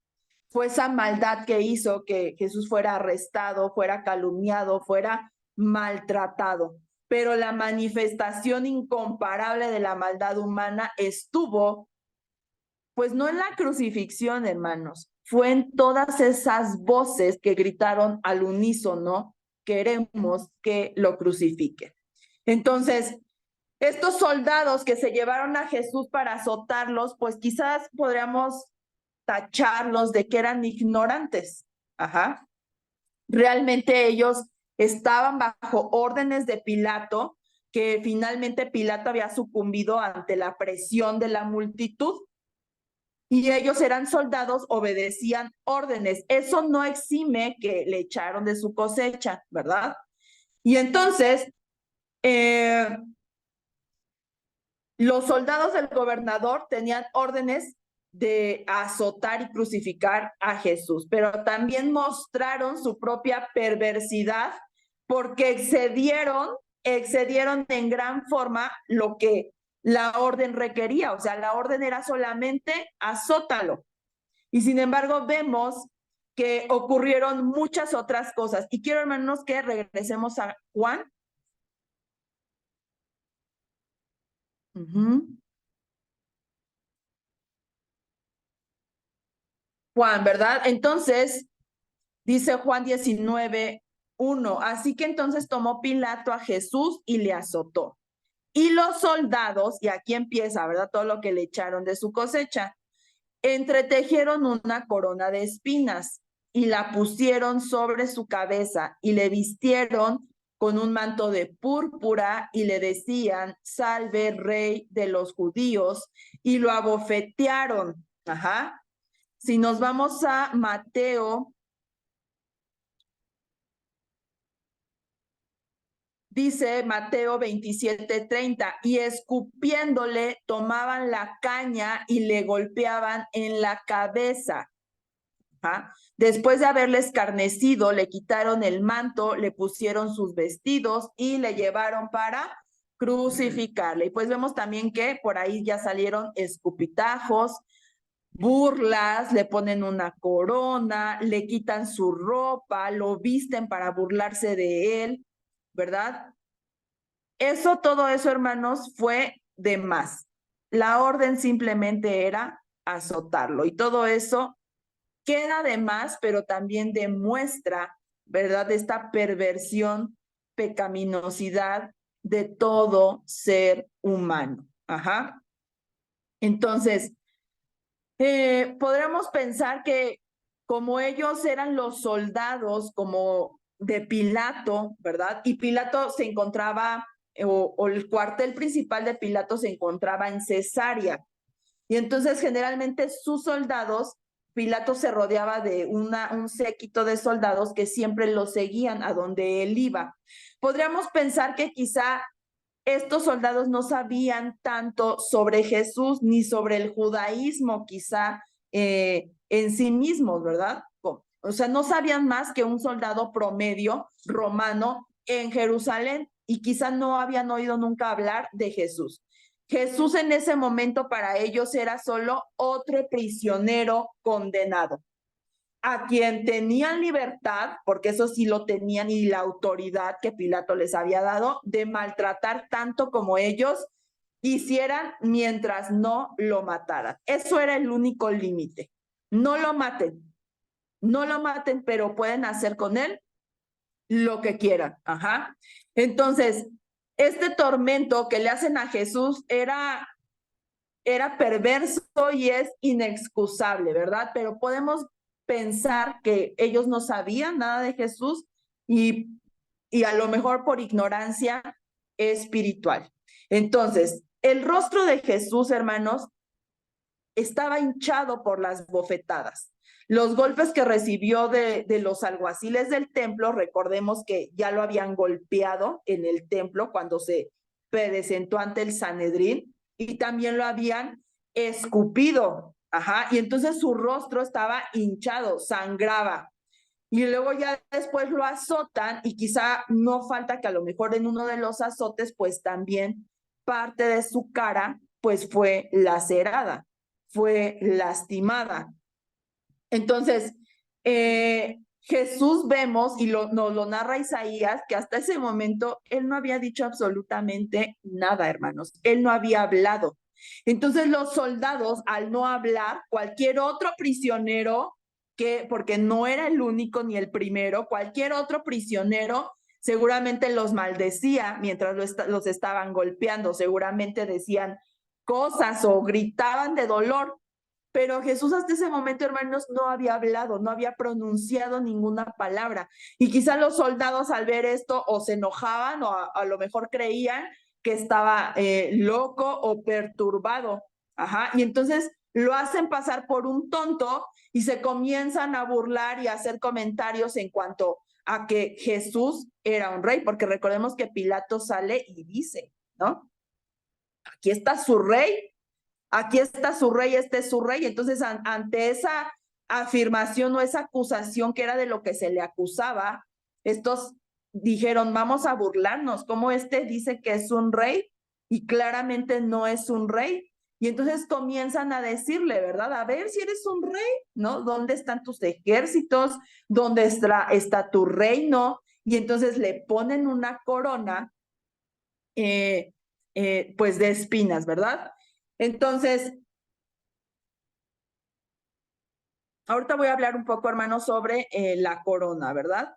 Fue esa maldad que hizo que Jesús fuera arrestado, fuera calumniado, fuera maltratado. Pero la manifestación incomparable de la maldad humana estuvo, pues no en la crucifixión, hermanos, fue en todas esas voces que gritaron al unísono: queremos que lo crucifiquen. Entonces, estos soldados que se llevaron a Jesús para azotarlos, pues quizás podríamos tacharlos de que eran ignorantes. Realmente ellos estaban bajo órdenes de Pilato, que finalmente Pilato había sucumbido ante la presión de la multitud. Y ellos eran soldados, obedecían órdenes. Eso no exime que le echaron de su cosecha, ¿verdad? Y entonces, los soldados del gobernador tenían órdenes de azotar y crucificar a Jesús, pero también mostraron su propia perversidad porque excedieron en gran forma lo que la orden requería. O sea, la orden era solamente azótalo. Y sin embargo vemos que ocurrieron muchas otras cosas. Y quiero, hermanos, que regresemos a Juan. Juan, ¿verdad? Entonces, dice Juan 19:1, así que entonces tomó Pilato a Jesús y le azotó. Y los soldados, y aquí empieza, ¿verdad? Todo lo que le echaron de su cosecha, entretejieron una corona de espinas y la pusieron sobre su cabeza y le vistieron con un manto de púrpura y le decían: salve, rey de los judíos, y lo abofetearon. Si nos vamos a Mateo Dice Mateo 27:30, y escupiéndole tomaban la caña y le golpeaban en la cabeza. ¿Ah? Después de haberle escarnecido, le quitaron el manto, le pusieron sus vestidos y le llevaron para crucificarle. Y pues vemos también que por ahí ya salieron escupitajos, burlas, le ponen una corona, le quitan su ropa, lo visten para burlarse de él, ¿verdad? Todo eso, hermanos, fue de más. La orden simplemente era azotarlo y todo eso queda de más, pero también demuestra, ¿verdad?, esta perversión, pecaminosidad de todo ser humano. Ajá. Entonces, podremos pensar que como ellos eran los soldados, como de Pilato, ¿verdad? Y Pilato se encontraba, o el cuartel principal de Pilato se encontraba en Cesarea. Y entonces generalmente sus soldados, Pilato se rodeaba de un séquito de soldados que siempre lo seguían a donde él iba. Podríamos pensar que quizá estos soldados no sabían tanto sobre Jesús ni sobre el judaísmo, quizá en sí mismos, ¿verdad? O sea, no sabían más que un soldado promedio romano en Jerusalén y quizá no habían oído nunca hablar de Jesús. Jesús en ese momento para ellos era solo otro prisionero condenado, a quien tenían libertad, porque eso sí lo tenían, y la autoridad que Pilato les había dado de maltratar tanto como ellos quisieran mientras no lo mataran. Eso era el único límite. No lo maten, no lo maten, pero pueden hacer con él lo que quieran. Ajá. Entonces, este tormento que le hacen a Jesús era perverso y es inexcusable, ¿verdad? Pero podemos pensar que ellos no sabían nada de Jesús y a lo mejor por ignorancia espiritual. Entonces, el rostro de Jesús, hermanos, estaba hinchado por las bofetadas. Los golpes que recibió de los alguaciles del templo, recordemos que ya lo habían golpeado en el templo cuando se presentó ante el Sanedrín, y también lo habían escupido. Ajá, y entonces su rostro estaba hinchado, sangraba. Y luego ya después lo azotan y quizá no falta que a lo mejor en uno de los azotes pues también parte de su cara pues fue lacerada, fue lastimada. Entonces, Jesús vemos, y nos lo narra Isaías, que hasta ese momento él no había dicho absolutamente nada, hermanos. Él no había hablado. Entonces los soldados, al no hablar, cualquier otro prisionero, porque no era el único ni el primero, cualquier otro prisionero seguramente los maldecía mientras los estaban golpeando, seguramente decían cosas o gritaban de dolor. Pero Jesús hasta ese momento, hermanos, no había hablado, no había pronunciado ninguna palabra. Y quizá los soldados al ver esto o se enojaban o a lo mejor creían que estaba loco o perturbado. Ajá. Y entonces lo hacen pasar por un tonto y se comienzan a burlar y a hacer comentarios en cuanto a que Jesús era un rey, porque recordemos que Pilato sale y dice, ¿no? Aquí está su rey. Aquí está su rey, este es su rey. Entonces, ante esa afirmación o esa acusación que era de lo que se le acusaba, estos dijeron, vamos a burlarnos, como este dice que es un rey y claramente no es un rey. Y entonces comienzan a decirle, ¿verdad? A ver si eres un rey, ¿no? ¿Dónde están tus ejércitos? ¿Dónde está tu reino? Y entonces le ponen una corona, pues de espinas, ¿verdad? Entonces, ahorita voy a hablar un poco, hermano, sobre la corona, ¿verdad?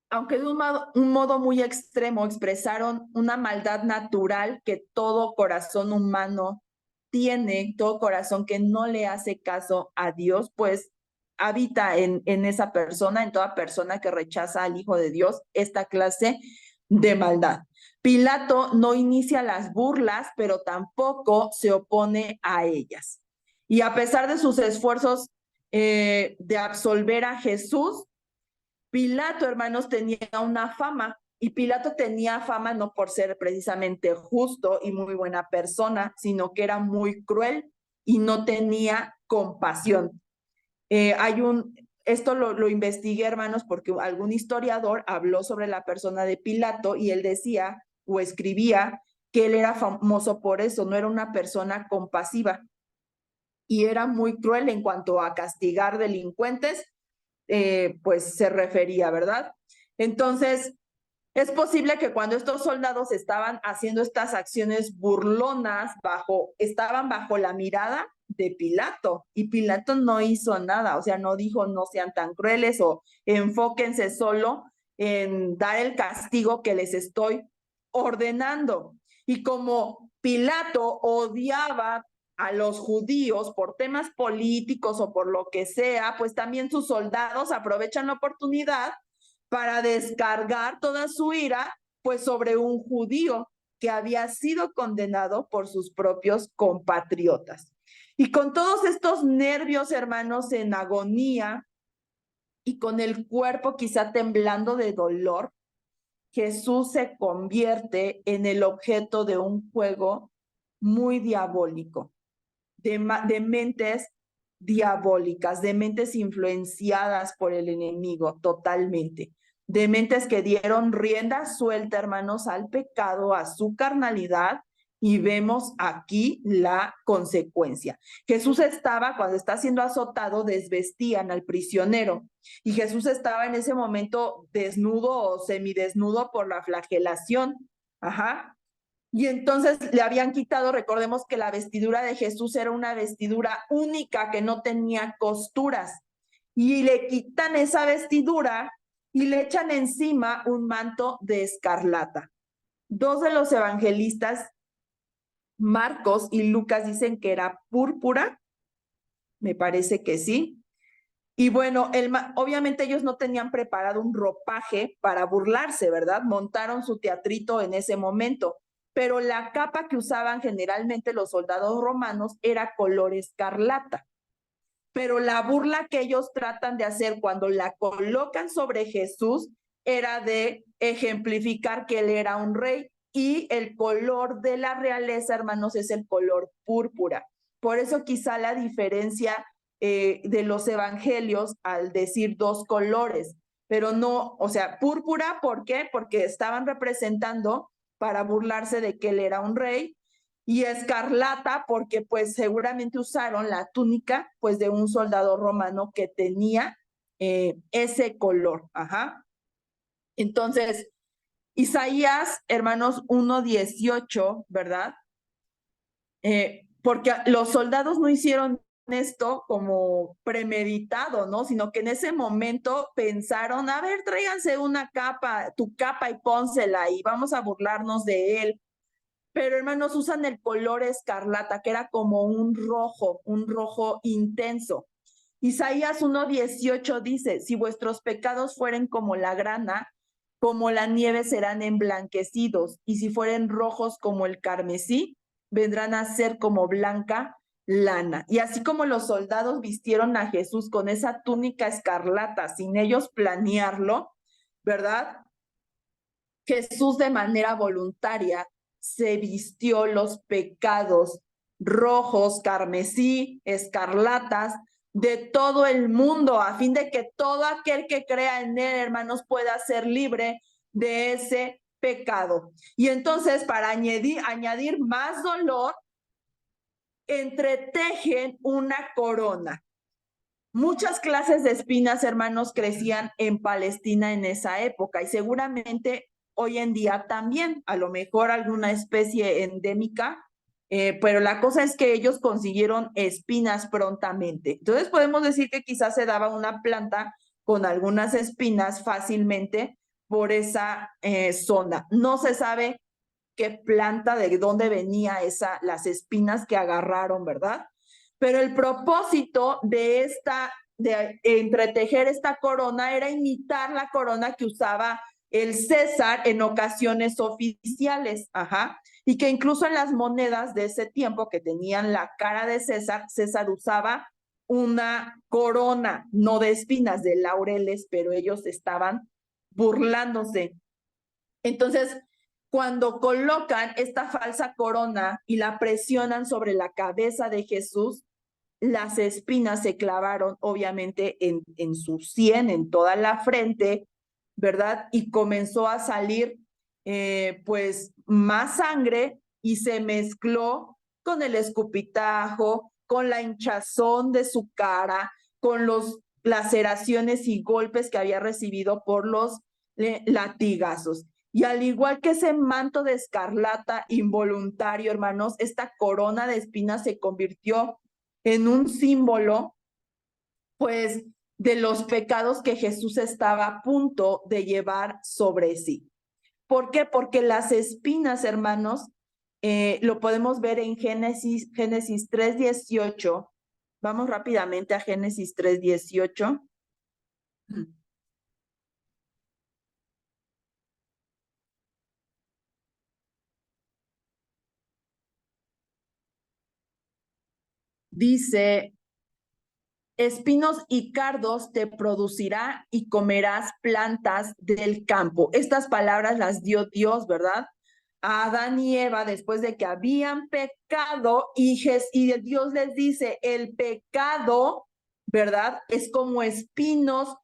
Aunque de un modo muy extremo expresaron una maldad natural que todo corazón humano tiene, todo corazón que no le hace caso a Dios, pues habita en esa persona, en toda persona que rechaza al Hijo de Dios, esta clase de maldad. Pilato no inicia las burlas, pero tampoco se opone a ellas. Y a pesar de sus esfuerzos de absolver a Jesús, Pilato, hermanos, tenía una fama, y Pilato tenía fama no por ser precisamente justo y muy buena persona, sino que era muy cruel y no tenía compasión. Esto lo investigué, hermanos, porque algún historiador habló sobre la persona de Pilato y él decía o escribía que él era famoso por eso, no era una persona compasiva y era muy cruel en cuanto a castigar delincuentes, pues se refería, ¿verdad? Entonces, es posible que cuando estos soldados estaban haciendo estas acciones burlonas, estaban bajo la mirada de Pilato, y Pilato no hizo nada, o sea, no dijo no sean tan crueles o enfóquense solo en dar el castigo que les estoy ordenando. Y como Pilato odiaba a los judíos por temas políticos o por lo que sea, pues también sus soldados aprovechan la oportunidad para descargar toda su ira, pues sobre un judío que había sido condenado por sus propios compatriotas. Y con todos estos nervios, hermanos, en agonía y con el cuerpo quizá temblando de dolor, Jesús se convierte en el objeto de un juego muy diabólico, de mentes diabólicas, de mentes influenciadas por el enemigo totalmente, de mentes que dieron rienda suelta, hermanos, al pecado, a su carnalidad, y vemos aquí la consecuencia. Jesús estaba, cuando está siendo azotado, desvestían al prisionero, y Jesús estaba en ese momento desnudo o semidesnudo por la flagelación. Ajá. Y entonces le habían quitado, recordemos que la vestidura de Jesús era una vestidura única que no tenía costuras. Y le quitan esa vestidura y le echan encima un manto de escarlata. Dos de los evangelistas, Marcos y Lucas, dicen que era púrpura. Me parece que sí. Y bueno, obviamente ellos no tenían preparado un ropaje para burlarse, ¿verdad? Montaron su teatrito en ese momento, pero la capa que usaban generalmente los soldados romanos era color escarlata. Pero la burla que ellos tratan de hacer cuando la colocan sobre Jesús era de ejemplificar que él era un rey, y el color de la realeza, hermanos, es el color púrpura. Por eso quizá la diferencia de los evangelios al decir dos colores, pero no, o sea, púrpura, ¿por qué? Porque estaban representando para burlarse de que él era un rey, y escarlata porque pues seguramente usaron la túnica pues de un soldado romano que tenía ese color. Ajá. Entonces, Isaías, hermanos, 1:18, ¿verdad? Porque los soldados no hicieron esto como premeditado, ¿no? Sino que en ese momento pensaron, a ver, tráiganse una capa, tu capa, y pónsela y vamos a burlarnos de él. Pero hermanos, usan el color escarlata, que era como un rojo intenso. Isaías 1:18 dice, si vuestros pecados fueren como la grana, como la nieve serán emblanquecidos, y si fueren rojos como el carmesí, vendrán a ser como blanca lana. Y así como los soldados vistieron a Jesús con esa túnica escarlata sin ellos planearlo, ¿verdad? Jesús de manera voluntaria se vistió los pecados rojos, carmesí, escarlatas de todo el mundo, a fin de que todo aquel que crea en él, hermanos, pueda ser libre de ese pecado. Y entonces, para añadir más dolor, entretejen una corona. Muchas clases de espinas, hermanos, crecían en Palestina en esa época, y seguramente hoy en día también, a lo mejor alguna especie endémica, pero la cosa es que ellos consiguieron espinas prontamente. Entonces podemos decir que quizás se daba una planta con algunas espinas fácilmente por esa zona. No se sabe qué planta, de dónde venía las espinas que agarraron, ¿verdad? Pero el propósito de entretejer esta corona era imitar la corona que usaba el César en ocasiones oficiales. Ajá. Y que incluso en las monedas de ese tiempo que tenían la cara de César, César usaba una corona, no de espinas, de laureles, pero ellos estaban burlándose. Entonces, cuando colocan esta falsa corona y la presionan sobre la cabeza de Jesús, las espinas se clavaron obviamente en su sien, en toda la frente, ¿verdad? Y comenzó a salir pues más sangre y se mezcló con el escupitajo, con la hinchazón de su cara, con los laceraciones y golpes que había recibido por los latigazos. Y al igual que ese manto de escarlata involuntario, hermanos, esta corona de espinas se convirtió en un símbolo, pues, de los pecados que Jesús estaba a punto de llevar sobre sí. ¿Por qué? Porque las espinas, hermanos, lo podemos ver en Génesis 3:18. Vamos rápidamente a Génesis 3:18. Dice, espinos y cardos te producirá y comerás plantas del campo. Estas palabras las dio Dios, ¿verdad? A Adán y Eva después de que habían pecado y Dios les dice, el pecado, ¿verdad? Es como espinos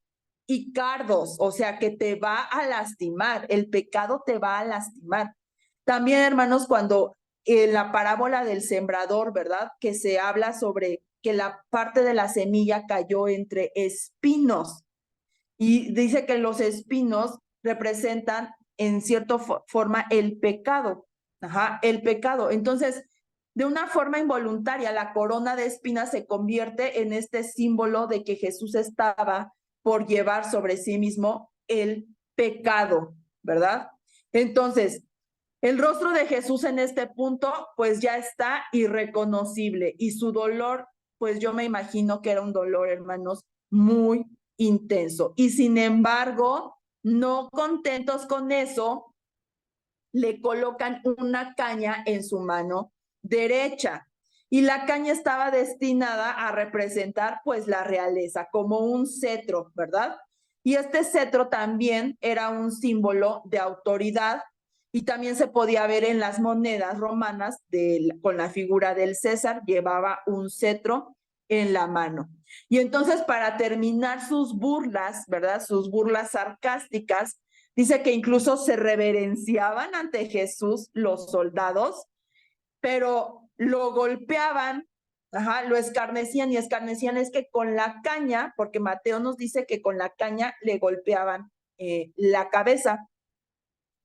y cardos, o sea que te va a lastimar, el pecado te va a lastimar. También, hermanos, cuando en la parábola del sembrador, ¿verdad? Que se habla sobre que la parte de la semilla cayó entre espinos y dice que los espinos representan en cierta forma el pecado, el pecado. Entonces, de una forma involuntaria, la corona de espinas se convierte en este símbolo de que Jesús estaba por llevar sobre sí mismo el pecado, ¿verdad? Entonces, el rostro de Jesús en este punto, pues ya está irreconocible y su dolor, pues yo me imagino que era un dolor, hermanos, muy intenso. Y sin embargo, no contentos con eso, le colocan una caña en su mano derecha. Y la caña estaba destinada a representar pues la realeza, como un cetro, ¿verdad? Y este cetro también era un símbolo de autoridad y también se podía ver en las monedas romanas con la figura del César, llevaba un cetro en la mano. Y entonces para terminar sus burlas, ¿verdad? Sus burlas sarcásticas, dice que incluso se reverenciaban ante Jesús los soldados, pero lo golpeaban, lo escarnecían y escarnecían es que con la caña, porque Mateo nos dice que con la caña le golpeaban la cabeza,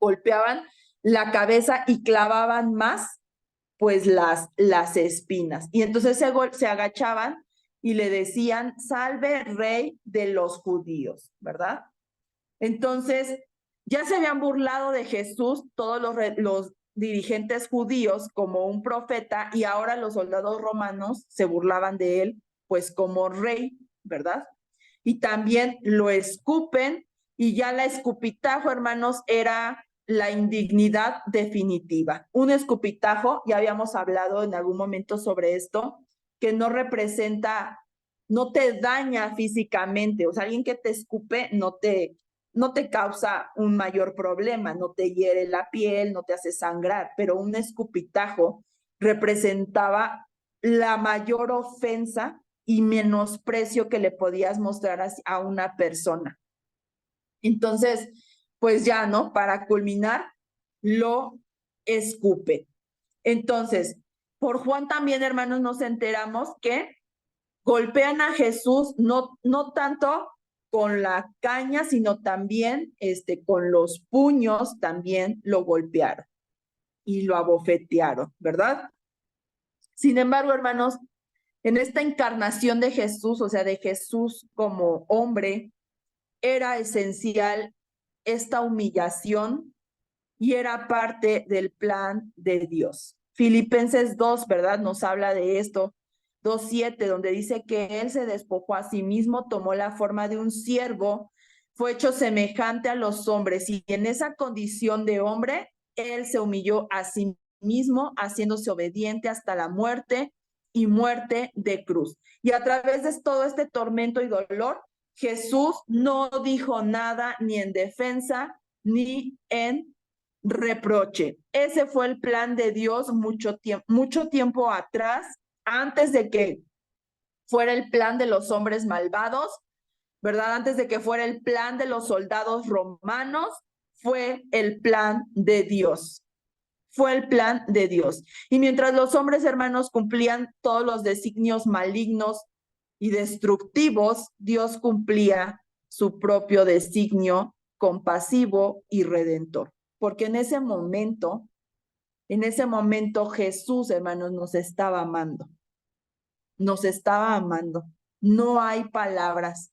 golpeaban la cabeza y clavaban más pues las espinas. Y entonces se agachaban y le decían, salve rey de los judíos, ¿verdad? Entonces, ya se habían burlado de Jesús todos los dirigentes judíos como un profeta y ahora los soldados romanos se burlaban de él pues como rey, ¿verdad? Y también lo escupen y ya la escupitajo, hermanos, era la indignidad definitiva. Un escupitajo, ya habíamos hablado en algún momento sobre esto, que no representa, no te daña físicamente, o sea, alguien que te escupe no te causa un mayor problema, no te hiere la piel, no te hace sangrar, pero un escupitajo representaba la mayor ofensa y menosprecio que le podías mostrar a una persona. Entonces, pues ya, ¿no? Para culminar, lo escupe. Entonces, por Juan también, hermanos, nos enteramos que golpean a Jesús, no tanto con la caña, sino también con los puños también lo golpearon y lo abofetearon, ¿verdad? Sin embargo, hermanos, en esta encarnación de Jesús, o sea, de Jesús como hombre, era esencial esta humillación y era parte del plan de Dios. Filipenses 2, ¿verdad? Nos habla de esto. 2:7, donde dice que él se despojó a sí mismo, tomó la forma de un siervo, fue hecho semejante a los hombres y en esa condición de hombre, él se humilló a sí mismo, haciéndose obediente hasta la muerte y muerte de cruz. Y a través de todo este tormento y dolor, Jesús no dijo nada ni en defensa ni en reproche. Ese fue el plan de Dios mucho tiempo atrás, antes de que fuera el plan de los hombres malvados, ¿verdad? Antes de que fuera el plan de los soldados romanos, fue el plan de Dios. Fue el plan de Dios. Y mientras los hombres hermanos cumplían todos los designios malignos y destructivos, Dios cumplía su propio designio compasivo y redentor. Porque en ese momento Jesús, hermanos, nos estaba amando. Nos estaba amando. No hay palabras.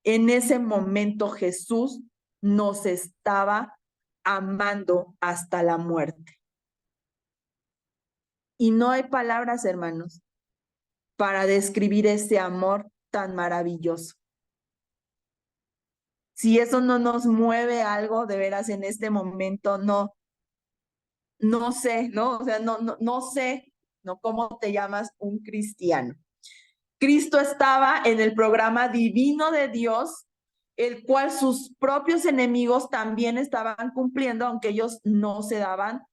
En ese momento Jesús nos estaba amando hasta la muerte. Y no hay palabras, hermanos, para describir ese amor tan maravilloso. Si eso no nos mueve algo de veras en este momento, no sé, ¿no? O sea, no sé, ¿no? ¿Cómo te llamas un cristiano? Cristo estaba en el programa divino de Dios, el cual sus propios enemigos también estaban cumpliendo, aunque ellos no se daban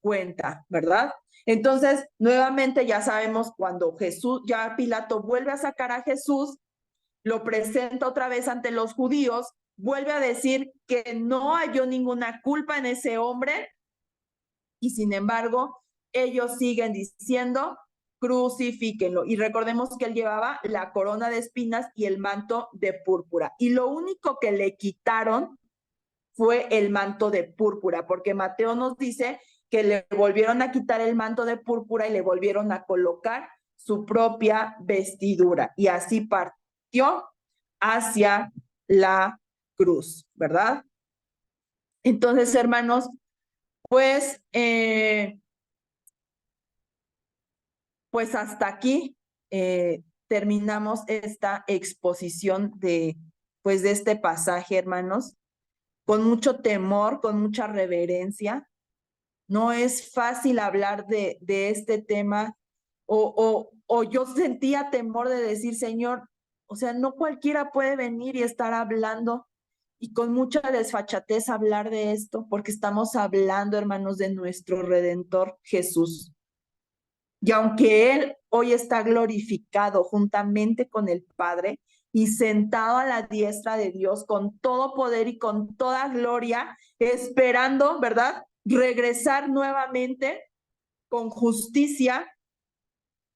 cuenta, ¿verdad? Entonces, nuevamente ya sabemos cuando ya Pilato vuelve a sacar a Jesús, lo presenta otra vez ante los judíos, vuelve a decir que no halló ninguna culpa en ese hombre y sin embargo, ellos siguen diciendo, crucifíquenlo. Y recordemos que él llevaba la corona de espinas y el manto de púrpura. Y lo único que le quitaron fue el manto de púrpura, porque Mateo nos dice que le volvieron a quitar el manto de púrpura y le volvieron a colocar su propia vestidura. Y así partió hacia la cruz, ¿verdad? Entonces, hermanos, pues hasta aquí terminamos esta exposición de este pasaje, hermanos, con mucho temor, con mucha reverencia. No es fácil hablar de este tema o yo sentía temor de decir, Señor, o sea, no cualquiera puede venir y estar hablando y con mucha desfachatez hablar de esto, porque estamos hablando, hermanos, de nuestro Redentor Jesús. Y aunque Él hoy está glorificado juntamente con el Padre y sentado a la diestra de Dios con todo poder y con toda gloria, esperando, ¿verdad?, regresar nuevamente con justicia,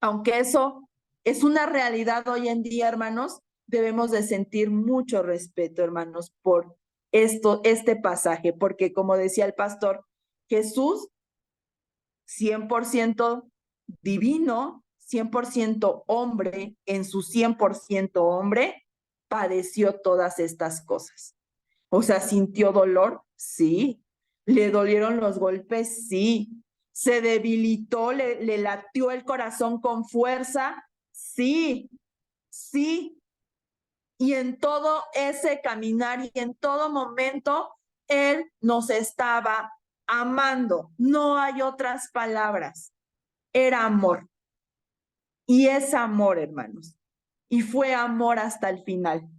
aunque eso es una realidad hoy en día, hermanos, debemos de sentir mucho respeto, hermanos, por este pasaje, porque como decía el pastor, Jesús, 100% divino, 100% hombre, en su 100% hombre, padeció todas estas cosas. O sea, ¿sintió dolor? Sí. ¿Le dolieron los golpes? Sí. ¿Se debilitó? ¿Le latió el corazón con fuerza? Sí. Sí. Y en todo ese caminar y en todo momento, Él nos estaba amando. No hay otras palabras. Era amor. Y es amor, hermanos. Y fue amor hasta el final.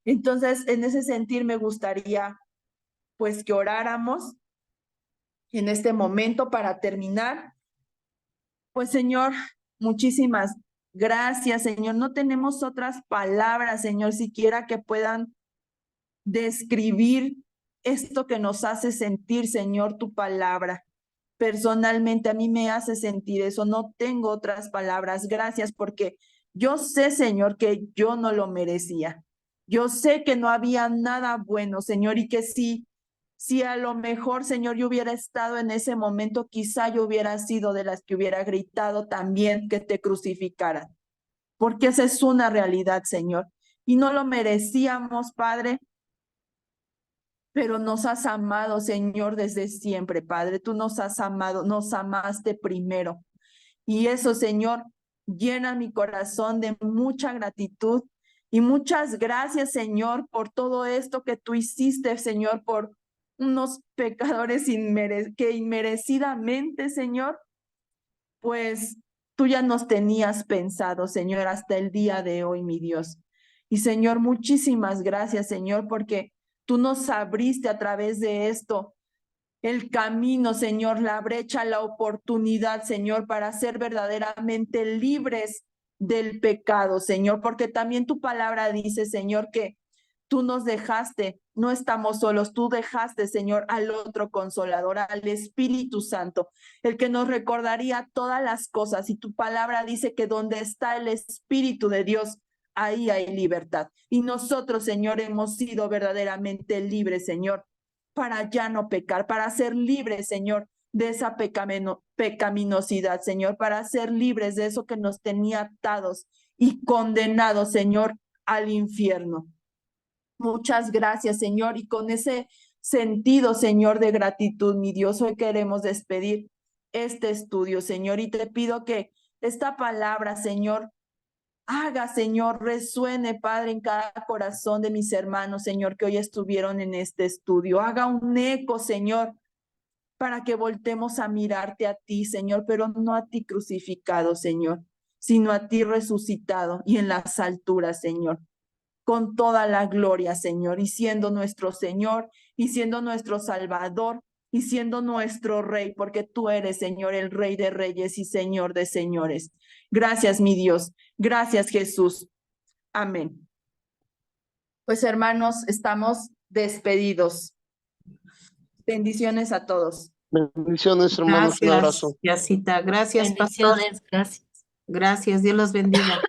Entonces, en ese sentir me gustaría, pues, que oráramos en este momento para terminar. Pues, Señor, muchísimas gracias, Señor. No tenemos otras palabras, Señor, siquiera que puedan describir esto que nos hace sentir, Señor, tu palabra. Personalmente a mí me hace sentir eso, no tengo otras palabras. Gracias porque yo sé, Señor, que yo no lo merecía. Yo sé que no había nada bueno, Señor, y que si a lo mejor, Señor, yo hubiera estado en ese momento, quizá yo hubiera sido de las que hubiera gritado también que te crucificaran, porque esa es una realidad, Señor, y no lo merecíamos, Padre. Pero nos has amado, Señor, desde siempre, Padre. Tú nos has amado, nos amaste primero. Y eso, Señor, llena mi corazón de mucha gratitud y muchas gracias, Señor, por todo esto que tú hiciste, Señor, por unos pecadores que inmerecidamente, Señor, pues Tú ya nos tenías pensado, Señor, hasta el día de hoy, mi Dios. Y Señor, muchísimas gracias, Señor, porque tú nos abriste a través de esto el camino, Señor, la brecha, la oportunidad, Señor, para ser verdaderamente libres del pecado, Señor, porque también tu palabra dice, Señor, que tú nos dejaste, no estamos solos, tú dejaste, Señor, al otro consolador, al Espíritu Santo, el que nos recordaría todas las cosas. Y tu palabra dice que donde está el Espíritu de Dios, ahí hay libertad. Y nosotros, Señor, hemos sido verdaderamente libres, Señor, para ya no pecar, para ser libres, Señor, de esa pecaminosidad, Señor, para ser libres de eso que nos tenía atados y condenados, Señor, al infierno. Muchas gracias, Señor, y con ese sentido, Señor, de gratitud, mi Dios, hoy queremos despedir este estudio, Señor, y te pido que esta palabra, Señor, haga, Señor, resuene, Padre, en cada corazón de mis hermanos, Señor, que hoy estuvieron en este estudio. Haga un eco, Señor, para que voltemos a mirarte a ti, Señor, pero no a ti crucificado, Señor, sino a ti resucitado y en las alturas, Señor, con toda la gloria, Señor, y siendo nuestro Señor, y siendo nuestro Salvador, y siendo nuestro Rey, porque tú eres, Señor, el Rey de Reyes y Señor de Señores. Gracias, mi Dios. Gracias, Jesús. Amén. Pues, hermanos, estamos despedidos. Bendiciones a todos. Bendiciones, hermanos, un Gracias, abrazo. Yacita. Gracias, pastor. Bendiciones, gracias. Gracias, Dios los bendiga.